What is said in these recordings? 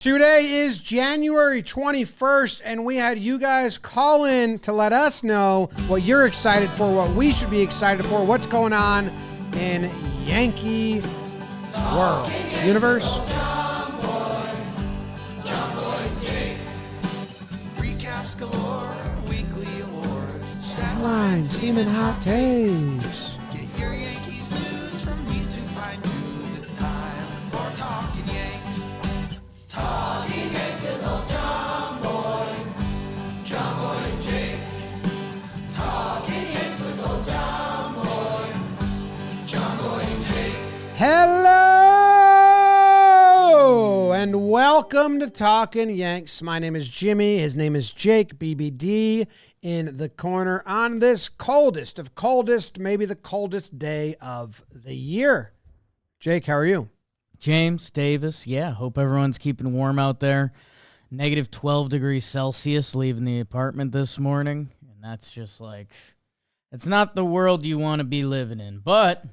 Today is January 21st, and we had you guys call in to let us know what you're excited for, what we should be excited for, what's going on in Yankee world, universe. Recaps galore, weekly awards, Skyline, steaming hot takes. Get your Yankees news from these two fine dudes. It's time for Talkin' Yanks. Talkin' Yanks with old John Boy and Jake. Talkin' Yanks with old John Boy and Jake. Hello, and welcome to Talkin' Yanks. My name is Jimmy. His name is Jake, BBD, in the corner on this coldest of coldest, maybe the coldest day of the year. Jake, how are you? James, Davis, yeah, hope everyone's keeping warm out there. Negative 12 degrees Celsius leaving the apartment this morning. And that's just like, it's not the world you want to be living in, but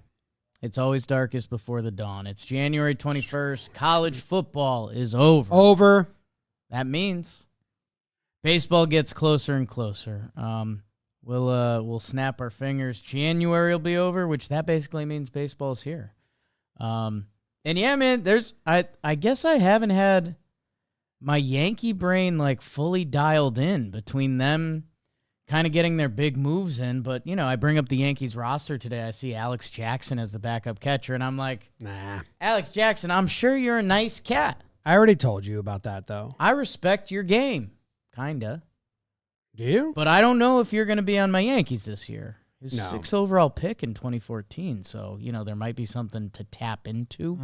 it's always darkest before the dawn. It's January 21st. College football is over. Over. That means baseball gets closer and closer. We'll snap our fingers. January will be over, which that basically means baseball's here. And yeah, man, I guess I haven't had my Yankee brain like fully dialed in between them kind of getting their big moves in. But, you know, I bring up the Yankees roster today. I see Alex Jackson as the backup catcher, and I'm like, Nah. Alex Jackson, I'm sure you're a nice cat. I already told you about that, though. I respect your game, kinda. Do you? But I don't know if you're going to be on my Yankees this year. He was No. 6th overall pick in 2014, so, you know, there might be something to tap into.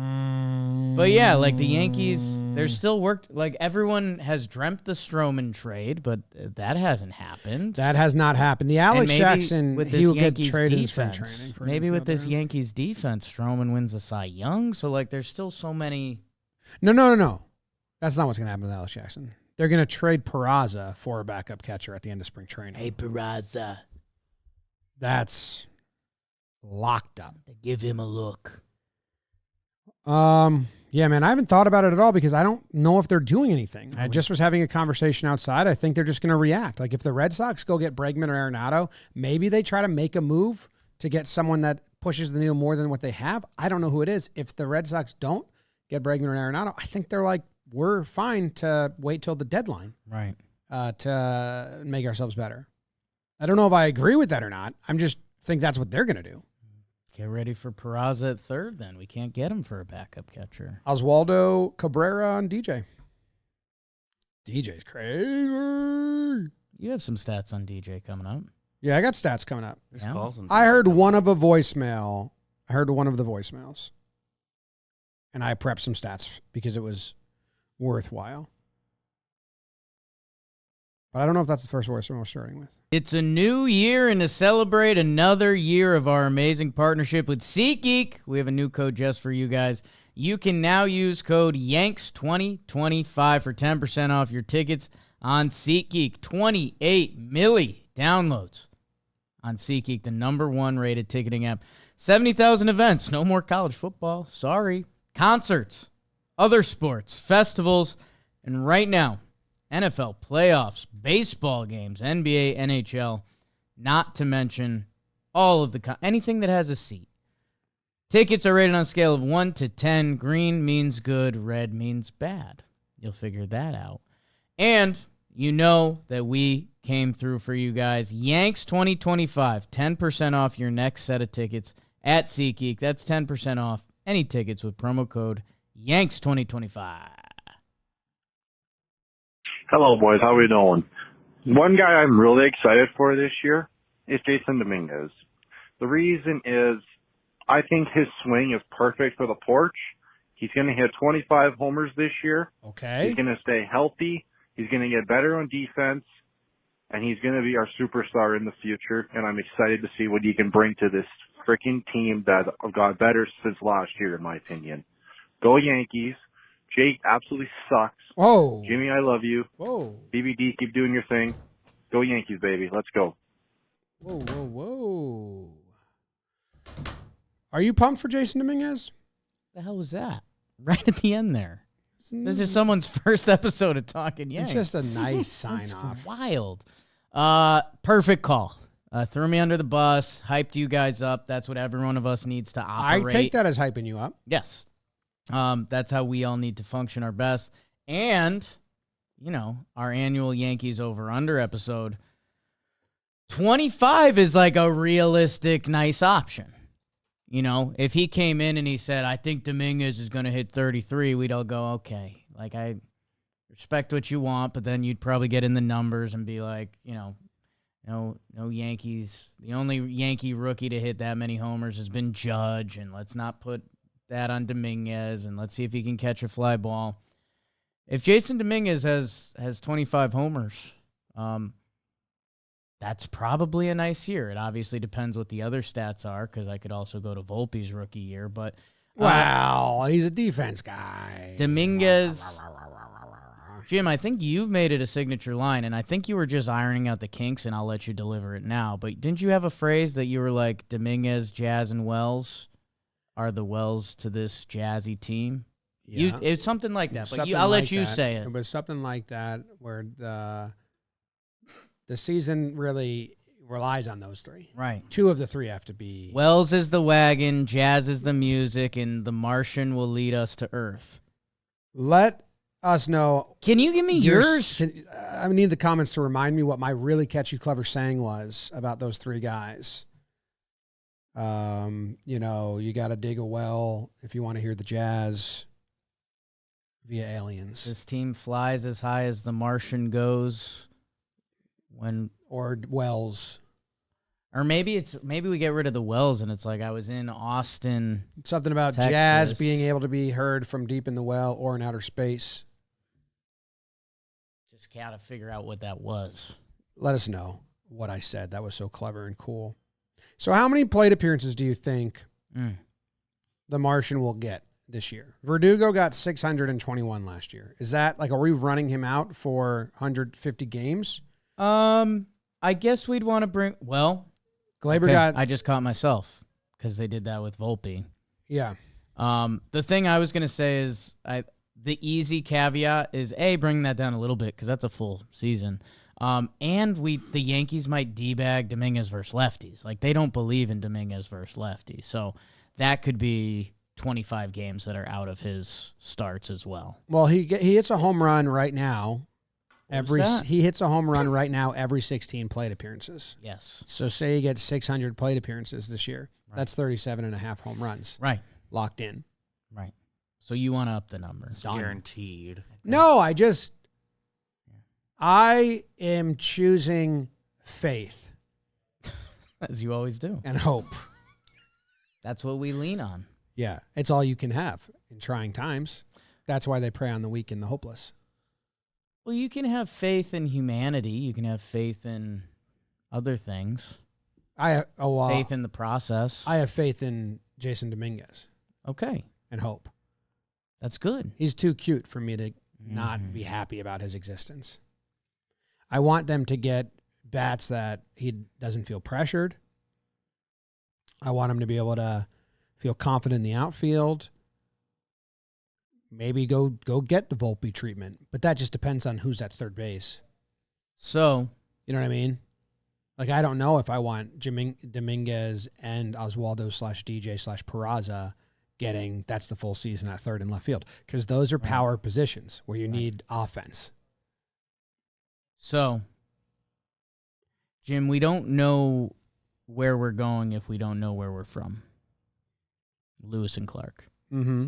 But, yeah, like the Yankees, there's still work. Like, everyone has dreamt the Stroman trade, but that hasn't happened. That has not happened. The And Alex maybe Jackson, with he this will get Yankees traded in spring defense, training. For maybe an with this infielder. Yankees defense, Stroman wins the Cy Young. So, like, there's still so many. No. That's not what's going to happen with Alex Jackson. They're going to trade Peraza for a backup catcher at the end of spring training. Hey, Peraza. That's locked up. Give him a look. Yeah, man, I haven't thought about it at all because I don't know if they're doing anything. I just was having a conversation outside. I think they're just going to react. Like if the Red Sox go get Bregman or Arenado, maybe they try to make a move to get someone that pushes the needle more than what they have. I don't know who it is. If the Red Sox don't get Bregman or Arenado, I think they're like, we're fine to wait till the deadline Right. to make ourselves better. I don't know if I agree with that or not. I'm just think that's what they're going to do. Get ready for Peraza at third, then. We can't get him for a backup catcher. Oswaldo Cabrera on DJ. DJ's crazy. You have some stats on DJ coming up. Yeah, I got stats coming up. There's Yeah. calls on I heard one of a voicemail. I heard one of the voicemails. And I prepped some stats because it was worthwhile. But I don't know if that's the first voicemail we're starting with. It's a new year, and to celebrate another year of our amazing partnership with SeatGeek, we have a new code just for you guys. You can now use code YANKS2025 for 10% off your tickets on SeatGeek. 28 milli downloads on SeatGeek, the #1 rated ticketing app. 70,000 events. No more college football. Sorry. Concerts, other sports, festivals, and right now, NFL playoffs, baseball games, NBA, NHL, not to mention all of the anything that has a seat. Tickets are rated on a scale of 1 to 10. Green means good, red means bad. You'll figure that out. And you know that we came through for you guys. Yanks 2025, 10% off your next set of tickets at SeatGeek. That's 10% off any tickets with promo code Yanks 2025. Hello, boys. How we doing? One guy I'm really excited for this year is Jasson Dominguez. The reason is I think his swing is perfect for the porch. He's going to hit 25 homers this year. Okay. He's going to stay healthy. He's going to get better on defense, and he's going to be our superstar in the future. And I'm excited to see what he can bring to this freaking team that got better since last year, in my opinion. Go Yankees. Jake absolutely sucks. Whoa. Jimmy, I love you. Whoa. BBD, keep doing your thing. Go Yankees, baby. Let's go. Whoa. Are you pumped for Jasson Dominguez? The hell was that? Right at the end there. This is someone's first episode of Talkin' Yanks. It's just a nice sign That's off. wild. Perfect call. Threw me under the bus, hyped you guys up. That's what every one of us needs to operate. I take that as hyping you up. Yes. That's how we all need to function our best. And, our annual Yankees over-under episode, 25 is like a realistic, nice option. If he came in and he said, I think Dominguez is going to hit 33, we'd all go, okay. Like, I respect what you want, but then you'd probably get in the numbers and be like, no Yankees. The only Yankee rookie to hit that many homers has been Judge, and let's not put that on Dominguez, and let's see if he can catch a fly ball. If Jasson Dominguez has 25 homers, that's probably a nice year. It obviously depends what the other stats are, because I could also go to Volpe's rookie year. But Wow, he's a defense guy. Dominguez, Jim, I think you've made it a signature line, and I think you were just ironing out the kinks, and I'll let you deliver it now. But didn't you have a phrase that you were like, Dominguez, Jazz, and Wells are the Wells to this Jazzy team? Yeah. It's something like that, but Something I'll let like you that. say it. It was something like that where the season really relies on those three. Right. Two of the three have to be. Wells is the wagon, Jazz is the music, and the Martian will lead us to Earth. Let us know. Can you give me yours? I need the comments to remind me what my really catchy, clever saying was about those three guys. You got to dig a well if you want to hear the Jazz via aliens. This team flies as high as the Martian goes. Or Wells. Or maybe we get rid of the Wells and it's like I was in Austin. Something about Texas. Jazz being able to be heard from deep in the well or in outer space. Just gotta figure out what that was. Let us know what I said. That was so clever and cool. So how many plate appearances do you think the Martian will get this year? Verdugo got 621 last year. Is that are we running him out for 150 games? I guess we'd want to bring. Well, Glaber okay, got. I just caught myself because they did that with Volpe. Yeah. The thing I was gonna say is the easy caveat is bring that down a little bit because that's a full season. And the Yankees might debag Dominguez versus lefties. Like they don't believe in Dominguez versus lefties, so that could be 25 games that are out of his starts as well. Well, he hits a home run right now. He hits a home run right now every 16 plate appearances. Yes. So say he gets 600 plate appearances this year. Right. That's 37 and a half home runs. Right. Locked in. Right. So you want to up the number. Guaranteed. No, I am choosing faith. As you always do. And hope. That's what we lean on. Yeah. It's all you can have in trying times. That's why they prey on the weak and the hopeless. Well, you can have faith in humanity. You can have faith in other things. Faith in the process. I have faith in Jasson Dominguez. Okay. And hope. That's good. He's too cute for me to not be happy about his existence. I want them to get bats that he doesn't feel pressured. I want him to be able to feel confident in the outfield. Maybe go get the Volpe treatment, but that just depends on who's at third base. So, you know what I mean? I don't know if I want Dominguez and Oswaldo /DJ /Peraza getting that's the full season at third and left field because those are power positions where you need offense. So, Jim, we don't know where we're going if we don't know where we're from. Lewis and Clark. Mm-hmm.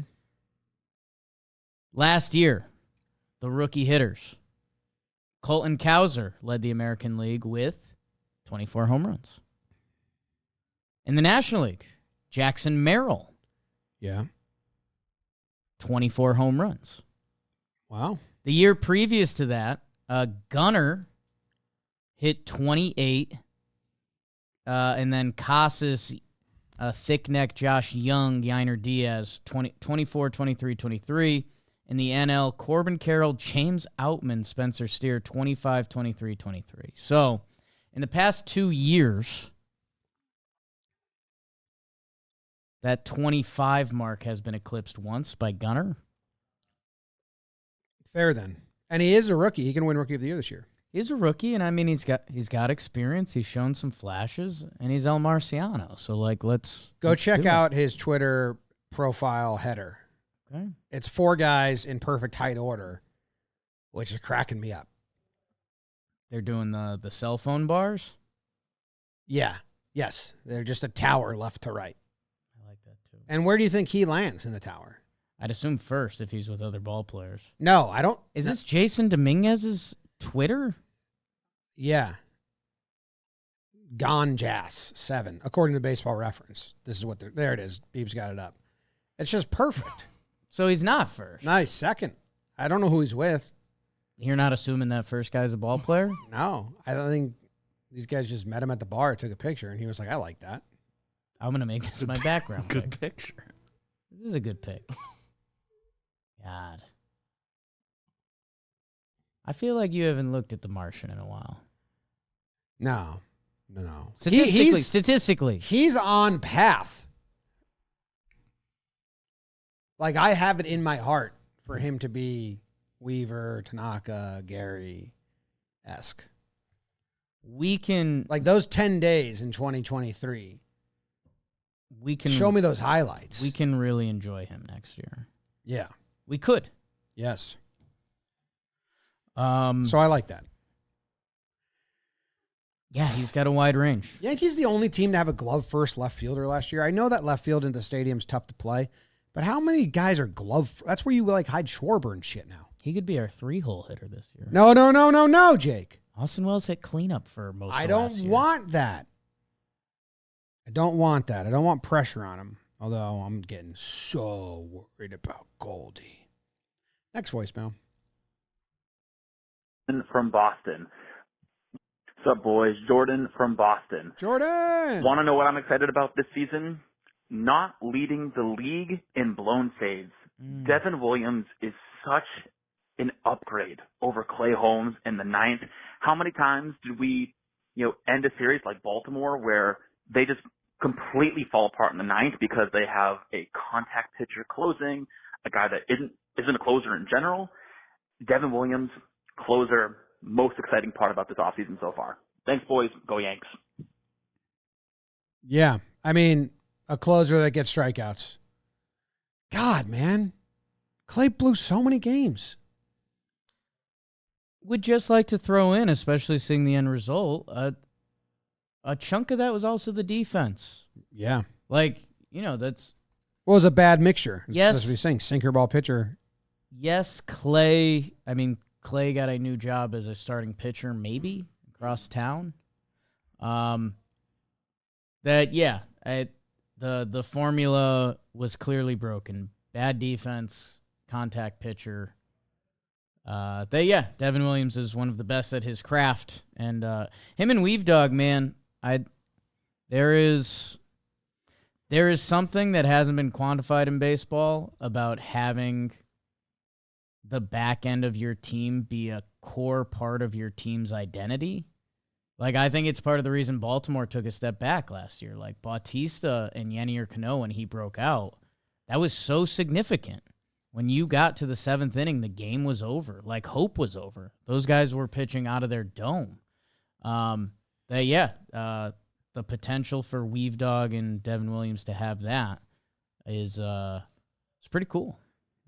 Last year, the rookie hitters. Colton Cowser led the American League with 24 home runs. In the National League, Jackson Merrill. Yeah. 24 home runs. Wow. The year previous to that, Gunnar hit 28. And then Casas, thick neck Josh Young, Yiner Diaz, 24, 23, 23. In the NL, Corbin Carroll, James Outman, Spencer Steer, 25, 23, 23. So, in the past 2 years, that 25 mark has been eclipsed once by Gunnar Fair then. And he is a rookie. He can win Rookie of the Year this year. He's a rookie, and I mean he's got experience. He's shown some flashes, and he's El Marciano. So let's check do it. out his Twitter profile header. Okay. It's 4 guys in perfect height order, which is cracking me up. They're doing the cell phone bars. Yeah. Yes. They're just a tower left to right. I like that too. And where do you think he lands in the tower? I'd assume first if he's with other ball players. No, I don't. Is this Jasson Dominguez's Twitter? Yeah. Gone Jass 7, according to Baseball Reference. This is what there it is. Beeb's got it up. It's just perfect. So he's not first. Nice. Second. I don't know who he's with. You're not assuming that first guy's a ball player? No. I don't think these guys just met him at the bar, took a picture, and he was like, I like that. I'm going to make this my background Good pick. picture. This is a good pick. God. I feel like you haven't looked at The Martian in a while. No. Statistically. He's on path. Like, I have it in my heart for him to be Weaver, Tanaka, Gary-esque. We can Like, those 10 days in 2023. Show me those highlights. We can really enjoy him next year. Yeah. We could. Yes. So I like that. Yeah, he's got a wide range. Yankees the only team to have a glove-first left fielder last year. I know that left field in the stadium's tough to play, but how many guys are glove? That's where you hide Schwarber and shit now. He could be our 3-hole hitter this year. No, Jake. Austin Wells hit cleanup for most of I last don't year. want that. I don't want that. I don't want pressure on him. Although I'm getting so worried about Goldie. Next voicemail. From Boston. What's up, boys? Jordan from Boston. Jordan! Want to know what I'm excited about this season? Not leading the league in blown saves. Devin Williams is such an upgrade over Clay Holmes in the 9th. How many times did we, end a series like Baltimore where they just completely fall apart in the 9th because they have a contact pitcher closing, a guy that isn't a closer in general? Devin Williams, closer, most exciting part about this offseason so far. Thanks, boys. Go Yanks. Yeah. I mean, a closer that gets strikeouts. God, man. Clay blew so many games. Would just like to throw in, especially seeing the end result, a chunk of that was also the defense. Yeah. That's... What was a bad mixture? Yes. That's what he's saying. Sinker ball pitcher. Yes, Clay got a new job as a starting pitcher, maybe, across town. The formula was clearly broken. Bad defense, contact pitcher. Devin Williams is one of the best at his craft. And him and Weave Dog, man, there is something that hasn't been quantified in baseball about having the back end of your team be a core part of your team's identity. I think it's part of the reason Baltimore took a step back last year. Bautista and Yennier Cano, when he broke out, that was so significant. When you got to the 7th inning, the game was over. Hope was over. Those guys were pitching out of their dome. The potential for Weave Dog and Devin Williams to have that is it's pretty cool.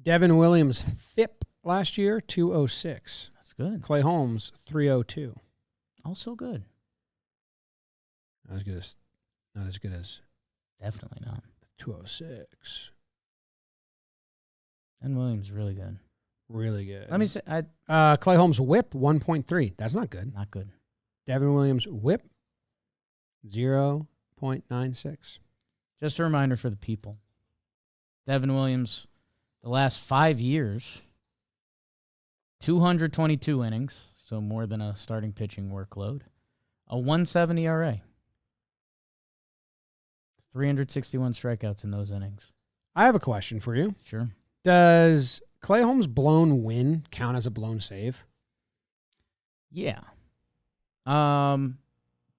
Devin Williams FIP last year, 206. That's good. Clay Holmes, 302. Also good. Not as good as Definitely not. 206. And Williams really good. Really good. Let me say, Clay Holmes whip 1.3. That's not good. not good. Devin Williams whip 0.96. Just a reminder for the people. Devin Williams, the last 5 years, 222 innings, so more than a starting pitching workload, a 170 ERA, 361 strikeouts in those innings. I have a question for you. Sure. Does Clay Holmes' blown win count as a blown save? Yeah.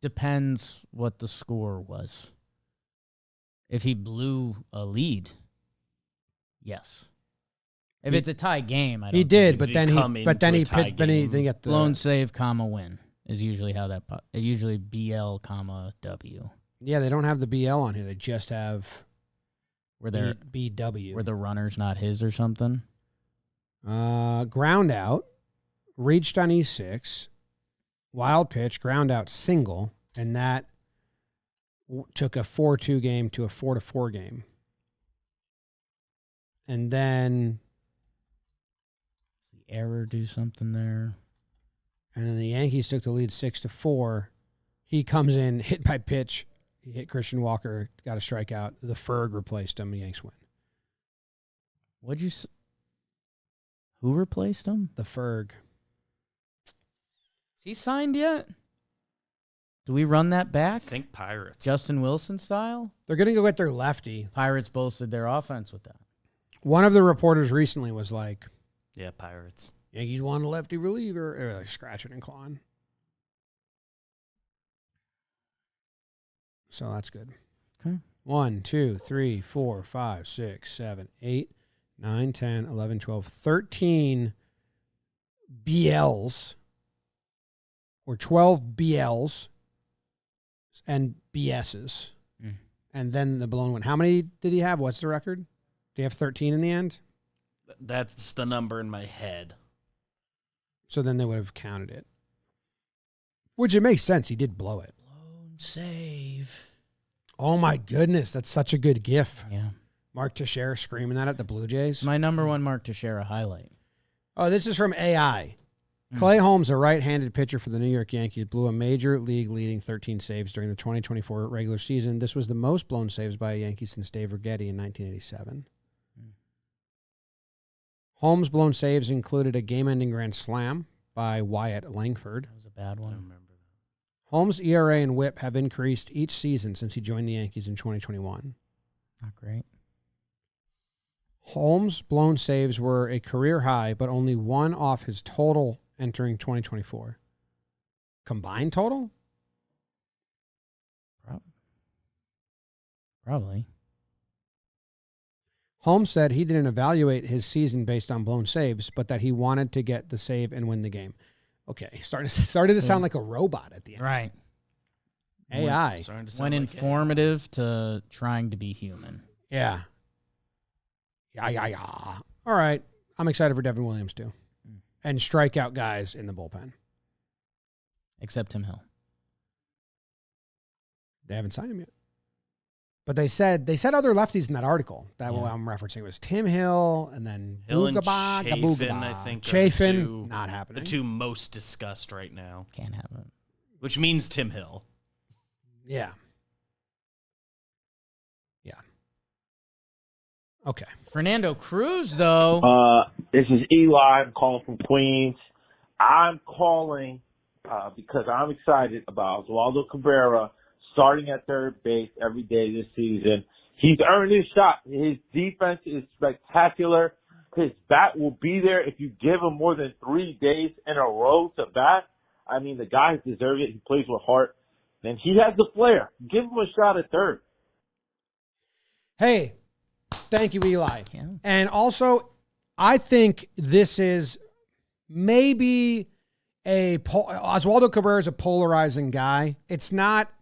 Depends what the score was. If he blew a lead, yes. If it's a tie game, I don't He think did, he but would. then come he got the Blown save, comma, win is usually how that usually BL, comma, W. Yeah, they don't have the BL on here. They just have Where they're BW. where the runner's not his or something. Ground out, reached on E6, wild pitch, ground out single, and that took a 4-2 game to a 4-4 game. And then The error do something there. And then the Yankees took the lead 6-4. He comes in, hit by pitch. He hit Christian Walker, got a strikeout. The Ferg replaced him. The Yanks win. Who replaced him? The Ferg. Is he signed yet? Do we run that back? I think Pirates. Justin Wilson style? They're going to go get their lefty. Pirates bolstered their offense with that. One of the reporters recently was like, Yeah, Pirates. Yankees want a lefty reliever. Like scratching and clawing. So that's good. Okay. 1, 2, 3, 4, 5, 6, 7, 8, 9, 10, 11, 12, 13 BLs or 12 BLs and BSs. Mm. And then the blown one. How many did he have? What's the record? Did he have 13 in the end? That's the number in my head. So then they would have counted it. Which it makes sense. He did blow it. Blown save. Oh, my goodness. That's such a good gif. Yeah. Mark Teixeira screaming that at the Blue Jays. My number one Mark Teixeira highlight. Oh, this is from AI. Clay Holmes, a right-handed pitcher for the New York Yankees, blew a major league leading 13 saves during the 2024 regular season. This was the most blown saves by a Yankee since Dave Righetti in 1987. Holmes' blown saves included a game-ending grand slam by Wyatt Langford. That was a bad one. I remember that. Holmes' ERA and WHIP have increased each season since he joined the Yankees in 2021. Not great. Holmes' blown saves were a career high, but only one off his total entering 2024. Combined total? Probably. Holmes said he didn't evaluate his season based on blown saves, but that he wanted to get the save and win the game. Okay, started to sound like a robot at the end. Right. AI. Starting to sound Went like informative to trying to be human. Yeah. Yeah. All right. I'm excited for Devin Williams, too. And strikeout guys in the bullpen. Except Tim Hill. They haven't signed him yet. But they said other lefties in that article. That Yeah. what I'm referencing was Tim Hill and then Hill and Boogaba, Chafin, Gaboogaba. I think, are Chafin, not the happening. two most discussed right now, Can't have it. which means Tim Hill. Yeah. Okay. Fernando Cruz, though. This is Eli. I'm calling from Queens. I'm calling because I'm excited about Oswaldo Cabrera starting at third base every day this season. He's earned his shot. His defense is spectacular. His bat will be there if you give him more than 3 days in a row to bat. I mean, the guy deserves it. He plays with heart. And he has the flair. Give him a shot at third. Hey, thank you, Eli. Yeah. And also, I think this is maybe Oswaldo Cabrera is a polarizing guy. It's not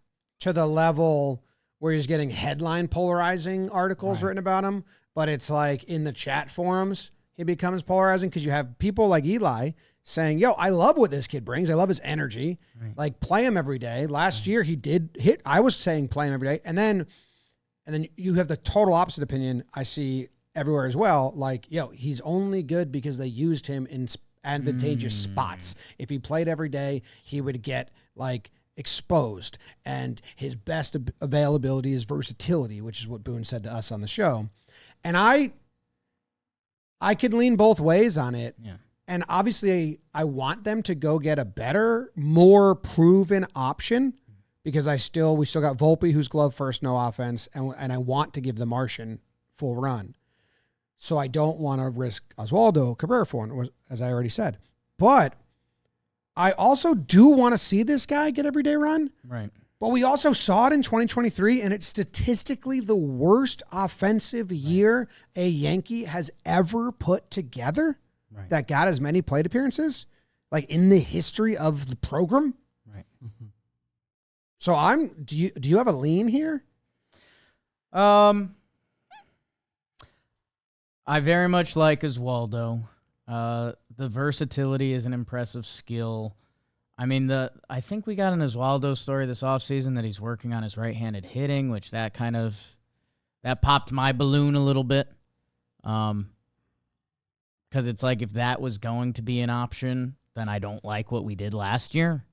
to the level where he's getting headline polarizing articles written about him, but it's like in the chat forums, he becomes polarizing because you have people like Eli saying, yo, I love what this kid brings. I love his energy. Right. Like, play him every day. Last year, he did hit. I was saying play him every day. And then you have the total opposite opinion I see everywhere as well. Like, yo, he's only good because they used him in advantageous spots. If he played every day, he would get, like, exposed. And his best availability is versatility, which is what Boone said to us on the show. And I could lean both ways on it. Yeah. And obviously, I want them to go get a better, more proven option because we still got Volpe, who's glove first, no offense, and I want to give the Martian full run. So I don't want to risk Oswaldo Cabrera for one, as I already said. But I also do want to see this guy get everyday run. Right. But we also saw it in 2023, and it's statistically the worst offensive year a Yankee has ever put together that got as many plate appearances, like in the history of the program. Right. So do you have a lean here? I very much like Oswaldo. The versatility is an impressive skill. I mean, I think we got an Oswaldo story this offseason that he's working on his right-handed hitting, which that popped my balloon a little bit. Because it's like if that was going to be an option, then I don't like what we did last year.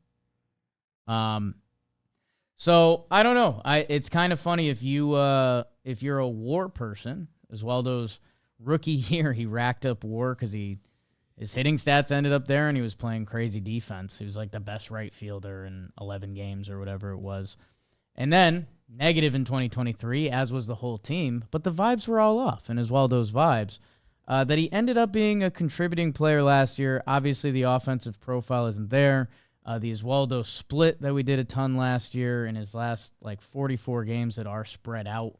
So I don't know. It's kind of funny if you're a WAR person. Oswaldo's rookie year, he racked up WAR because his hitting stats ended up there, and he was playing crazy defense. He was like the best right fielder in 11 games or whatever it was. And then negative in 2023, as was the whole team, but the vibes were all off, and Oswaldo's vibes. That he ended up being a contributing player last year. Obviously, the offensive profile isn't there. The Oswaldo split that we did a ton last year in his last 44 games that are spread out.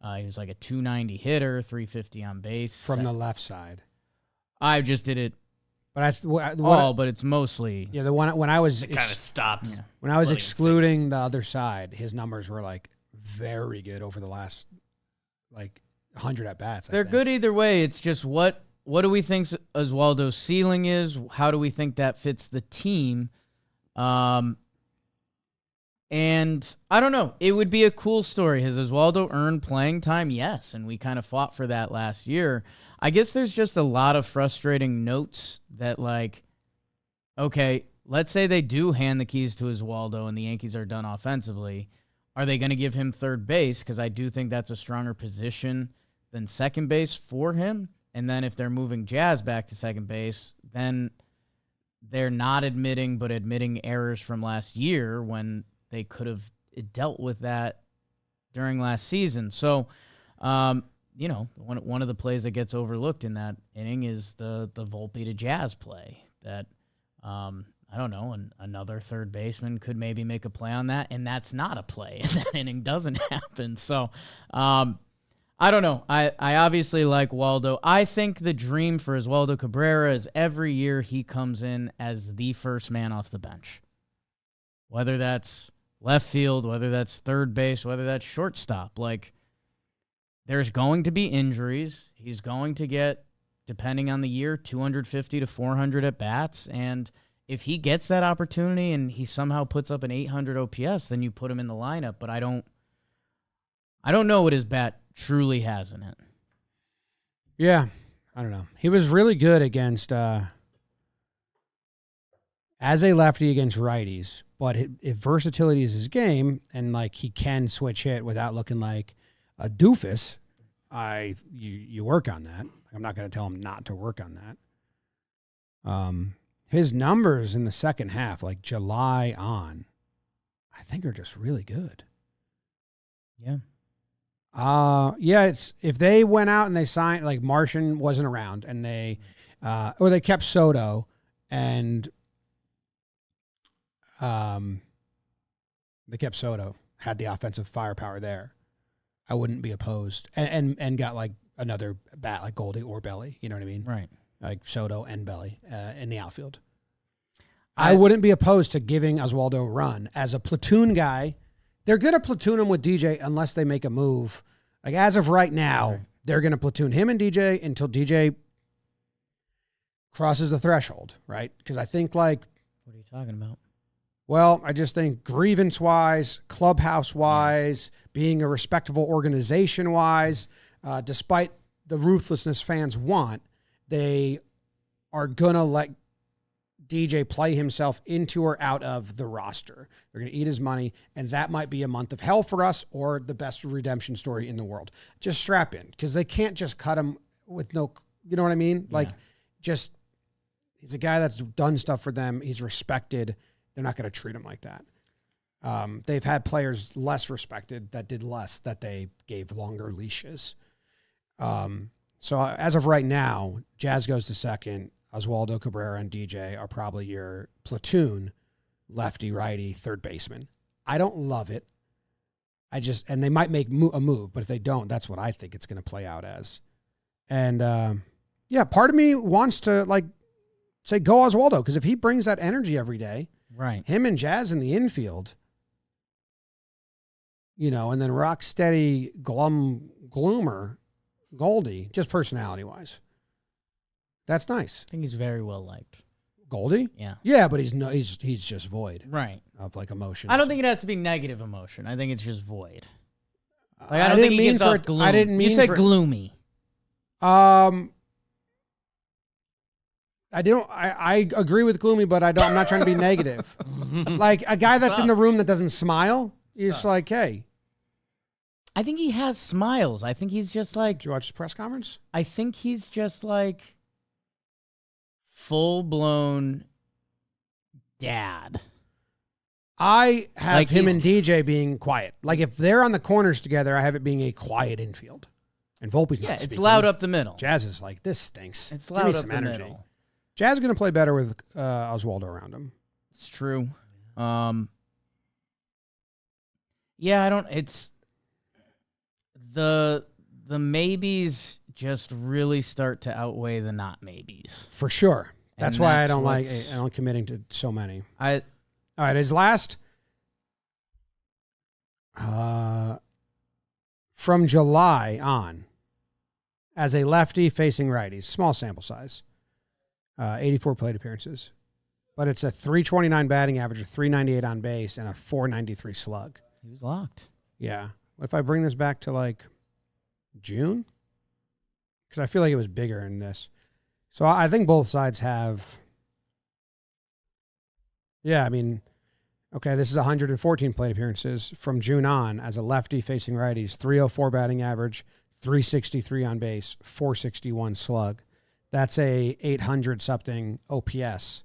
He was like a 290 hitter, 350 on base. From the left side. I just did it. But but it's mostly the one when I was It kind of stopped. Yeah. when I was excluding the other side, his numbers were very good over the last 100 at bats. They're good either way. It's just what do we think Oswaldo's ceiling is? How do we think that fits the team? And I don't know. It would be a cool story. Has Oswaldo earned playing time? Yes, and we kind of fought for that last year. I guess there's just a lot of frustrating notes that, okay, let's say they do hand the keys to Oswaldo and the Yankees are done offensively. Are they going to give him third base? Because I do think that's a stronger position than second base for him. And then if they're moving Jazz back to second base, then they're not admitting errors from last year when they could have dealt with that during last season. So, one of the plays that gets overlooked in that inning is the Volpe to Jazz play that, I don't know, another third baseman could maybe make a play on that, and that's not a play, and that inning doesn't happen. So, I don't know. I obviously like Waldo. I think the dream for Oswaldo Cabrera is every year he comes in as the first man off the bench. Whether that's left field, whether that's third base, whether that's shortstop. There's going to be injuries. He's going to get, depending on the year, 250 to 400 at bats. And if he gets that opportunity and he somehow puts up an 800 OPS, then you put him in the lineup. But I don't know what his bat truly has in it. Yeah, I don't know. He was really good against as a lefty against righties, but if versatility is his game and he can switch hit without looking like a doofus, you work on that. I'm not going to tell him not to work on that. His numbers in the second half, July on, I think are just really good. Yeah. It's if they went out and they signed Martian wasn't around and they kept Soto and they kept Soto, had the offensive firepower there, I wouldn't be opposed and got another bat like Goldie or Belly, you know what I mean? Right. Like Soto and Belly in the outfield. I wouldn't be opposed to giving Oswaldo a run as a platoon guy. They're going to platoon him with DJ unless they make a move. As of right now, they're going to platoon him and DJ until DJ crosses the threshold, right? Because I think What are you talking about? Well, I just think grievance-wise, clubhouse-wise, being a respectable organization-wise, despite the ruthlessness fans want, they are going to let DJ play himself into or out of the roster. They're going to eat his money, and that might be a month of hell for us or the best redemption story in the world. Just strap in, because they can't just cut him with no, you know what I mean? He's a guy that's done stuff for them. He's respected. They're not going to treat him like that. They've had players less respected that did less, that they gave longer leashes. So as of right now, Jazz goes to second. Oswaldo Cabrera and DJ are probably your platoon lefty, righty, third baseman. I don't love it. And they might make a move, but if they don't, that's what I think it's going to play out as. And part of me wants to say go Oswaldo, because if he brings that energy every day, right, him and Jazz in the infield, and then rock steady gloomer Goldie, just personality wise, that's nice. I think he's very well liked. Goldie? Yeah, but he's just void, right, of emotions. I don't think it has to be negative emotion. I think it's just void. I don't think he gives off gloom. I didn't mean you said gloomy. I agree with gloomy, but I'm not trying to be negative. Like a guy that's in the room that doesn't smile, he's like, hey. I think he has smiles. I think he's just like. Did you watch his press conference? I think he's just like full-blown dad. I have him and DJ being quiet. Like if they're on the corners together, I have it being a quiet infield. And Volpe's not speaking. It's loud up the middle. Jazz is like, this stinks. It's Give loud me up some the energy. middle. Jazz is going to play better with Oswaldo around him. It's true. I don't. It's the maybes just really start to outweigh the not maybes. For sure. That's why I don't like committing to so many. All right, his last from July on, as a lefty facing righties, small sample size, 84 plate appearances, but it's a 329 batting average, a 398 on base, and a 493 slug. He was locked. Yeah. What if I bring this back to June? Because I feel like it was bigger in this. So I think both sides have. Yeah, I mean, okay, this is 114 plate appearances from June on as a lefty facing righties, 304 batting average, 363 on base, 461 slug. That's a 800 something OPS.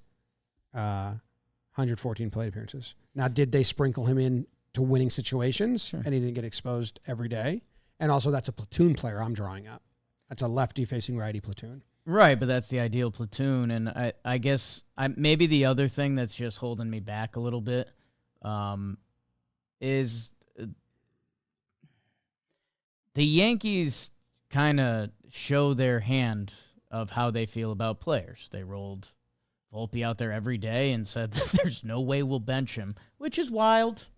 114 plate appearances. Now, did they sprinkle him in to winning situations? Sure. And he didn't get exposed every day? And also, that's a platoon player I'm drawing up. That's a lefty facing righty platoon. Right, but that's the ideal platoon. And I guess maybe the other thing that's just holding me back a little bit is the Yankees kind of show their hand of how they feel about players. They rolled Volpe out there every day and said there's no way we'll bench him, which is wild.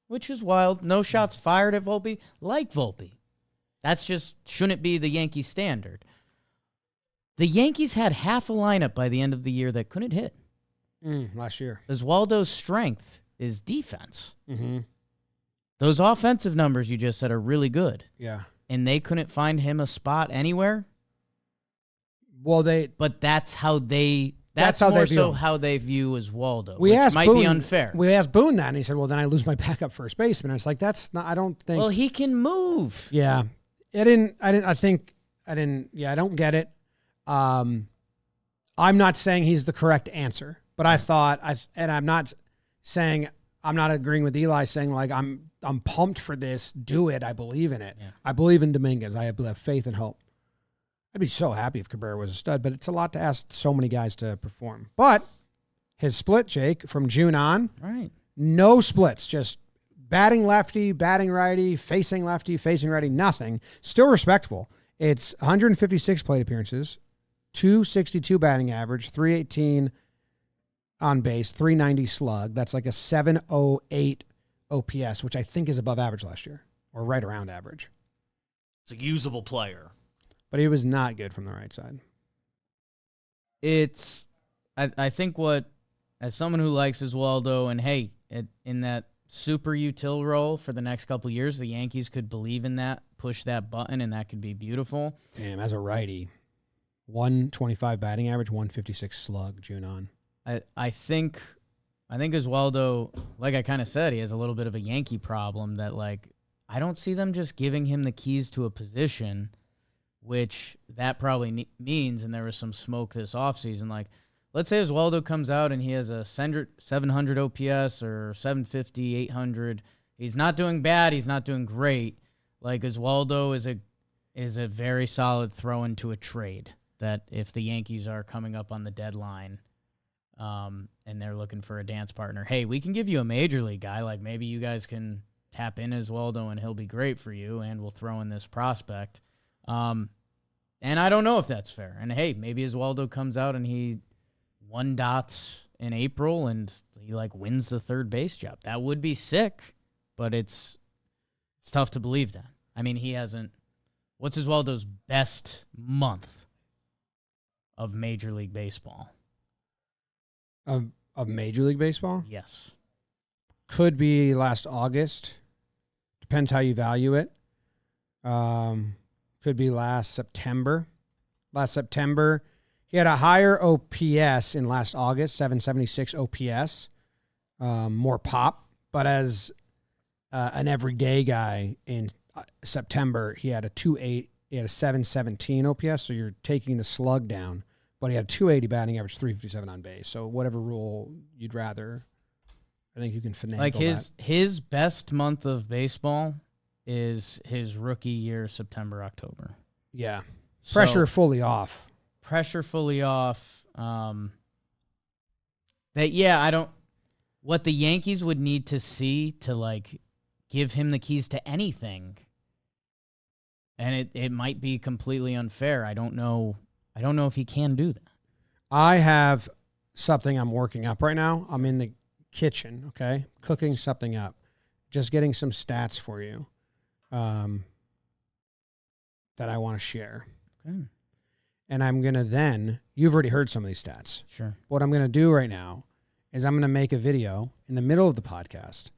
No shots fired at Volpe. Like Volpe. That's just shouldn't be the Yankee standard. The Yankees had half a lineup by the end of the year that couldn't hit. Last year. Oswaldo's strength is defense. Mm-hmm. Those offensive numbers you just said are really good. Yeah. And they couldn't find him a spot anywhere. Well, but that's how they. That's how more they view so him. How they view Oswaldo. We which asked might Boone, be unfair. We asked Boone that, and he said, "Well, then I lose my backup first baseman." And it's like that's not. I don't think. Well, he can move. Yeah, I don't get it. I'm not saying he's the correct answer, but I thought I'm not saying I'm not agreeing with Eli saying I'm pumped for this. Do it. I believe in it. Yeah. I believe in Dominguez. I have faith and hope. I'd be so happy if Cabrera was a stud, but it's a lot to ask so many guys to perform. But his split, Jake, from June on, right? No splits, just batting lefty, batting righty, facing righty, nothing. Still respectable. It's 156 plate appearances, 262 batting average, 318 on base, 390 slug. That's like a 708 OPS, which I think is above average last year, or right around average. It's a usable player. But he was not good from the right side. I think as someone who likes Oswaldo, and hey, in that super util role for the next couple of years, the Yankees could believe in that, push that button, and that could be beautiful. Damn, as a righty, 125 batting average, 156 slug, June on. I think Oswaldo, like I kind of said, he has a little bit of a Yankee problem that I don't see them just giving him the keys to a position, which that probably means, and there was some smoke this offseason, let's say Oswaldo comes out and he has a 700 OPS or 750, 800. He's not doing bad. He's not doing great. Oswaldo is a very solid throw into a trade that if the Yankees are coming up on the deadline, and they're looking for a dance partner. Hey, we can give you a major league guy. Like maybe you guys can tap in Oswaldo and he'll be great for you, and we'll throw in this prospect. And I don't know if that's fair. And hey, maybe Oswaldo comes out and he 1 dots in April and he like wins the third base job. That would be sick, but it's tough to believe that. I mean, he hasn't. What's Oswaldo's best month of Major League Baseball? Of Major League Baseball? Yes. Could be last August. Depends how you value it. Could be last September. Last September, he had a higher OPS in last August, 776 OPS. More pop. But as an everyday guy in September, he had a 2.8. He had a 717 OPS, so you're taking the slug down. But he had a 280 batting average, 357 on base. So whatever rule you'd rather, I think you can finagle like that. His best month of baseball is his rookie year, September, October. Yeah. So, Pressure fully off. Pressure fully off. What the Yankees would need to see to like give him the keys to anything, and it might be completely unfair. I don't know if he can do that. I have something I'm working up right now. I'm in the kitchen, okay, cooking something up, just getting some stats for you that I want to share. Okay. And I'm going to then, you've already heard some of these stats. Sure. What I'm going to do right now is I'm going to make a video in the middle of the podcast,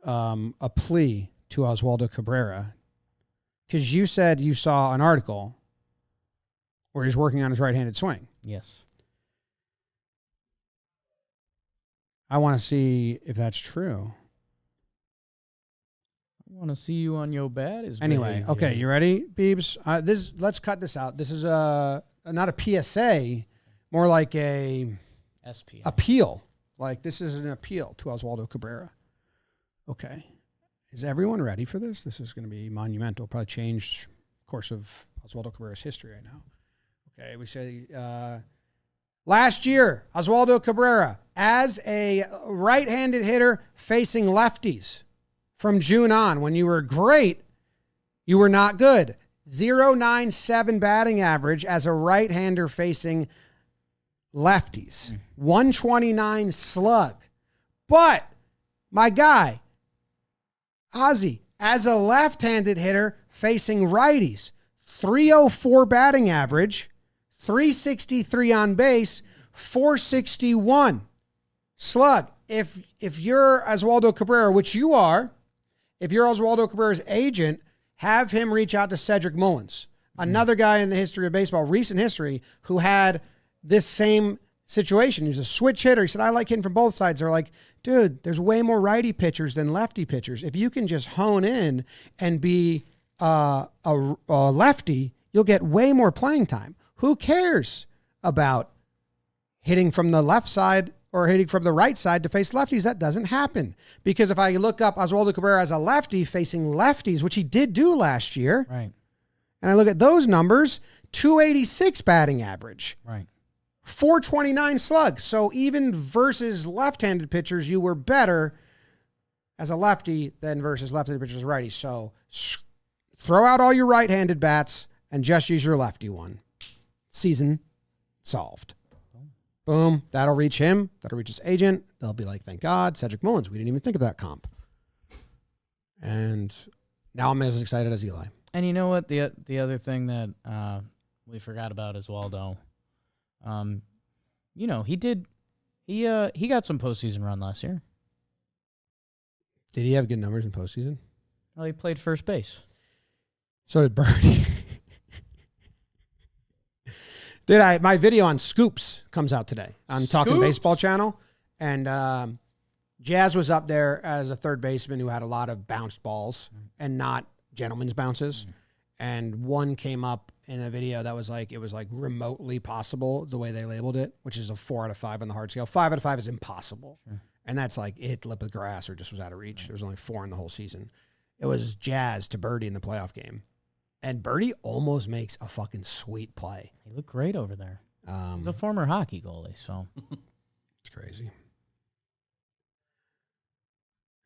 a plea to Oswaldo Cabrera, because you said you saw an article where he's working on his right-handed swing. Yes. I want to see if that's true. I want to see you on your bat. Anyway, okay, you ready, Beebs? Let's cut this out. This is not a PSA, more like a SP appeal. Like this is an appeal to Oswaldo Cabrera. Okay, is everyone ready for this? This is going to be monumental. Probably change course of Oswaldo Cabrera's history right now. Okay, we say last year, Oswaldo Cabrera, as a right-handed hitter facing lefties from June on, when you were great, you were not good. 0.97 batting average as a right-hander facing lefties. 129 slug. But, my guy, Ozzy, as a left-handed hitter facing righties, 304 batting average, 363 on base, 461 slug. If you're Oswaldo Cabrera, which you are, if you're Oswaldo Cabrera's agent, have him reach out to Cedric Mullins, another guy in the history of baseball, recent history, who had this same situation. He was a switch hitter. He said, I like hitting from both sides. They're like, dude, there's way more righty pitchers than lefty pitchers. If you can just hone in and be a lefty, you'll get way more playing time. Who cares about hitting from the left side or hitting from the right side to face lefties? That doesn't happen. Because if I look up Oswaldo Cabrera as a lefty facing lefties, which he did do last year, Right. and I look at those numbers, 286 batting average. Right. 429 slug. So even versus left-handed pitchers, you were better as a lefty than versus left-handed pitchers as righties. So throw out all your right-handed bats and just use your lefty one. Season solved. Boom. That'll reach him. That'll reach his agent. They'll be like, thank God, Cedric Mullins. We didn't even think of that comp. And now I'm as excited as Eli. And you know what? The other thing that we forgot about is Waldo. He got some postseason run last year. Did he have good numbers in postseason? Well, he played first base. So did Birdie. My video on Scoops comes out today on Talkin Scoops? Baseball channel. And Jazz was up there as a third baseman who had a lot of bounced balls and not gentleman's bounces. And one came up in a video that was like, it was like remotely possible the way they labeled it, which is a 4 out of 5 on the hard scale. 5 out of 5 is impossible. Sure. And that's like it hit the lip of the grass or just was out of reach. There was only 4 in the whole season. It was Jazz to Birdie in the playoff game. And Birdie almost makes a fucking sweet play. He looked great over there. He's a former hockey goalie, so It's crazy.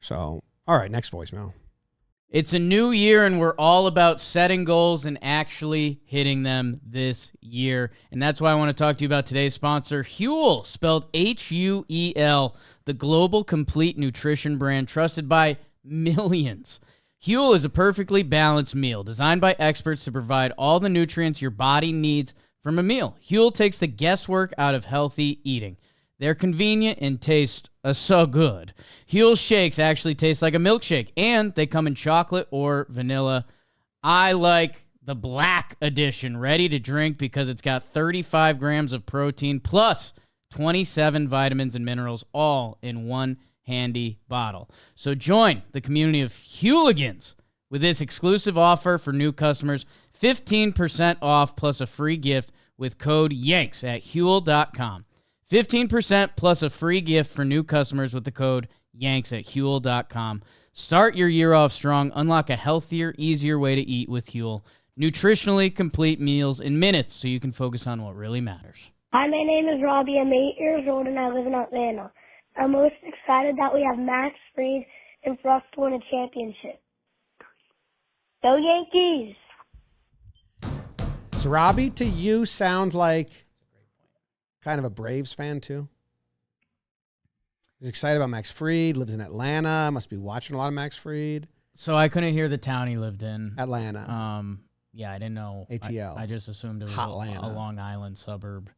So, all right, next voicemail. it's a new year, and we're all about setting goals and actually hitting them this year. And that's why I want to talk to you about today's sponsor, Huel, spelled Huel, the global complete nutrition brand trusted by millions. Huel is a perfectly balanced meal designed by experts to provide all the nutrients your body needs from a meal. Huel takes the guesswork out of healthy eating. They're convenient and taste so good. Huel shakes actually taste like a milkshake, and they come in chocolate or vanilla. I like the black edition, ready to drink, because it's got 35 grams of protein plus 27 vitamins and minerals, all in one handy bottle. So join the community of Hueligans with this exclusive offer for new customers, 15% off plus a free gift with code YANKS at Huel.com. 15% plus a free gift for new customers with the code YANKS at Huel.com. Start your year off strong. Unlock a healthier, easier way to eat with Huel. Nutritionally complete meals in minutes so you can focus on what really matters. Hi, my name is Robbie. I'm 8 years old and I live in Atlanta. I'm most excited that we have Max Fried and for us to win a championship. Go Yankees! So, Robbie, to you, sound like kind of a Braves fan, too? He's excited about Max Fried, lives in Atlanta, must be watching a lot of Max Fried. So I couldn't hear the town he lived in. Atlanta. Yeah, I didn't know. ATL. I just assumed it was a Long Island suburb.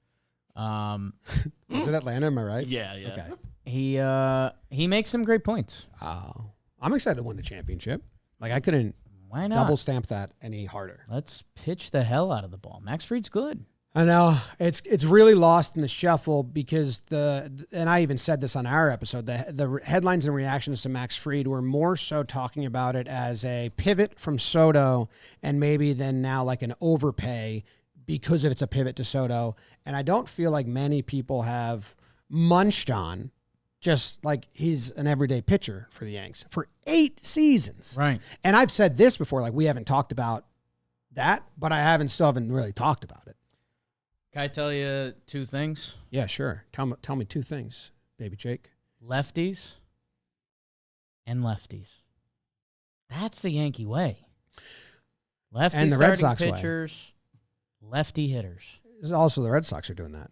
Is it Atlanta? Am I right? Yeah. Okay. He makes some great points. Oh, I'm excited to win the championship. Like, I couldn't Why not? double stamp that any harder. Let's pitch the hell out of the ball. Max Fried's good. I know it's really lost in the shuffle because and I even said this on our episode, the headlines and reactions to Max Fried were more so talking about it as a pivot from Soto and maybe then now like an overpay because it's a pivot to Soto. And I don't feel like many people have munched on just like he's an everyday pitcher for the Yanks for 8 seasons. Right. And I've said this before, like we haven't talked about that, but I still haven't really talked about it. Can I tell you 2 things? Yeah, sure. Tell me 2 things, baby Jake. Lefties and lefties. That's the Yankee way. Lefty And the Red Sox way. pitchers, lefty hitters. Also, the Red Sox are doing that.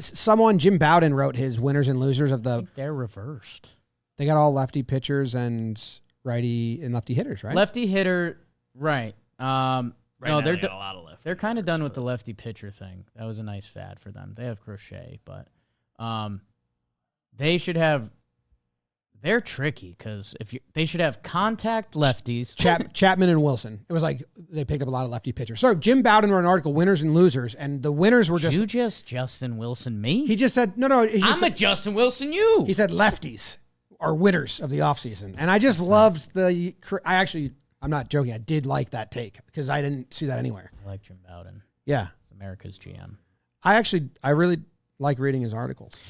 Someone, Jim Bowden, wrote his winners and losers of I the. think they're reversed. They got all lefty pitchers and righty and lefty hitters, right? Lefty hitter, right. Right no, now, they're they got a lot of lefty they're kind of done hitters, with the but- lefty pitcher thing. That was a nice fad for them. They have Crochet, but they should have. They're tricky because they should have contact lefties. Chapman and Wilson. It was like they picked up a lot of lefty pitchers. So Jim Bowden wrote an article, winners and losers, and the winners were just. You just Justin Wilson me? He just said no. I'm a Justin Wilson you. He said lefties are winners of the offseason. And I just loved I'm not joking. I did like that take because I didn't see that anywhere. I like Jim Bowden. Yeah. He's America's GM. I really like reading his articles.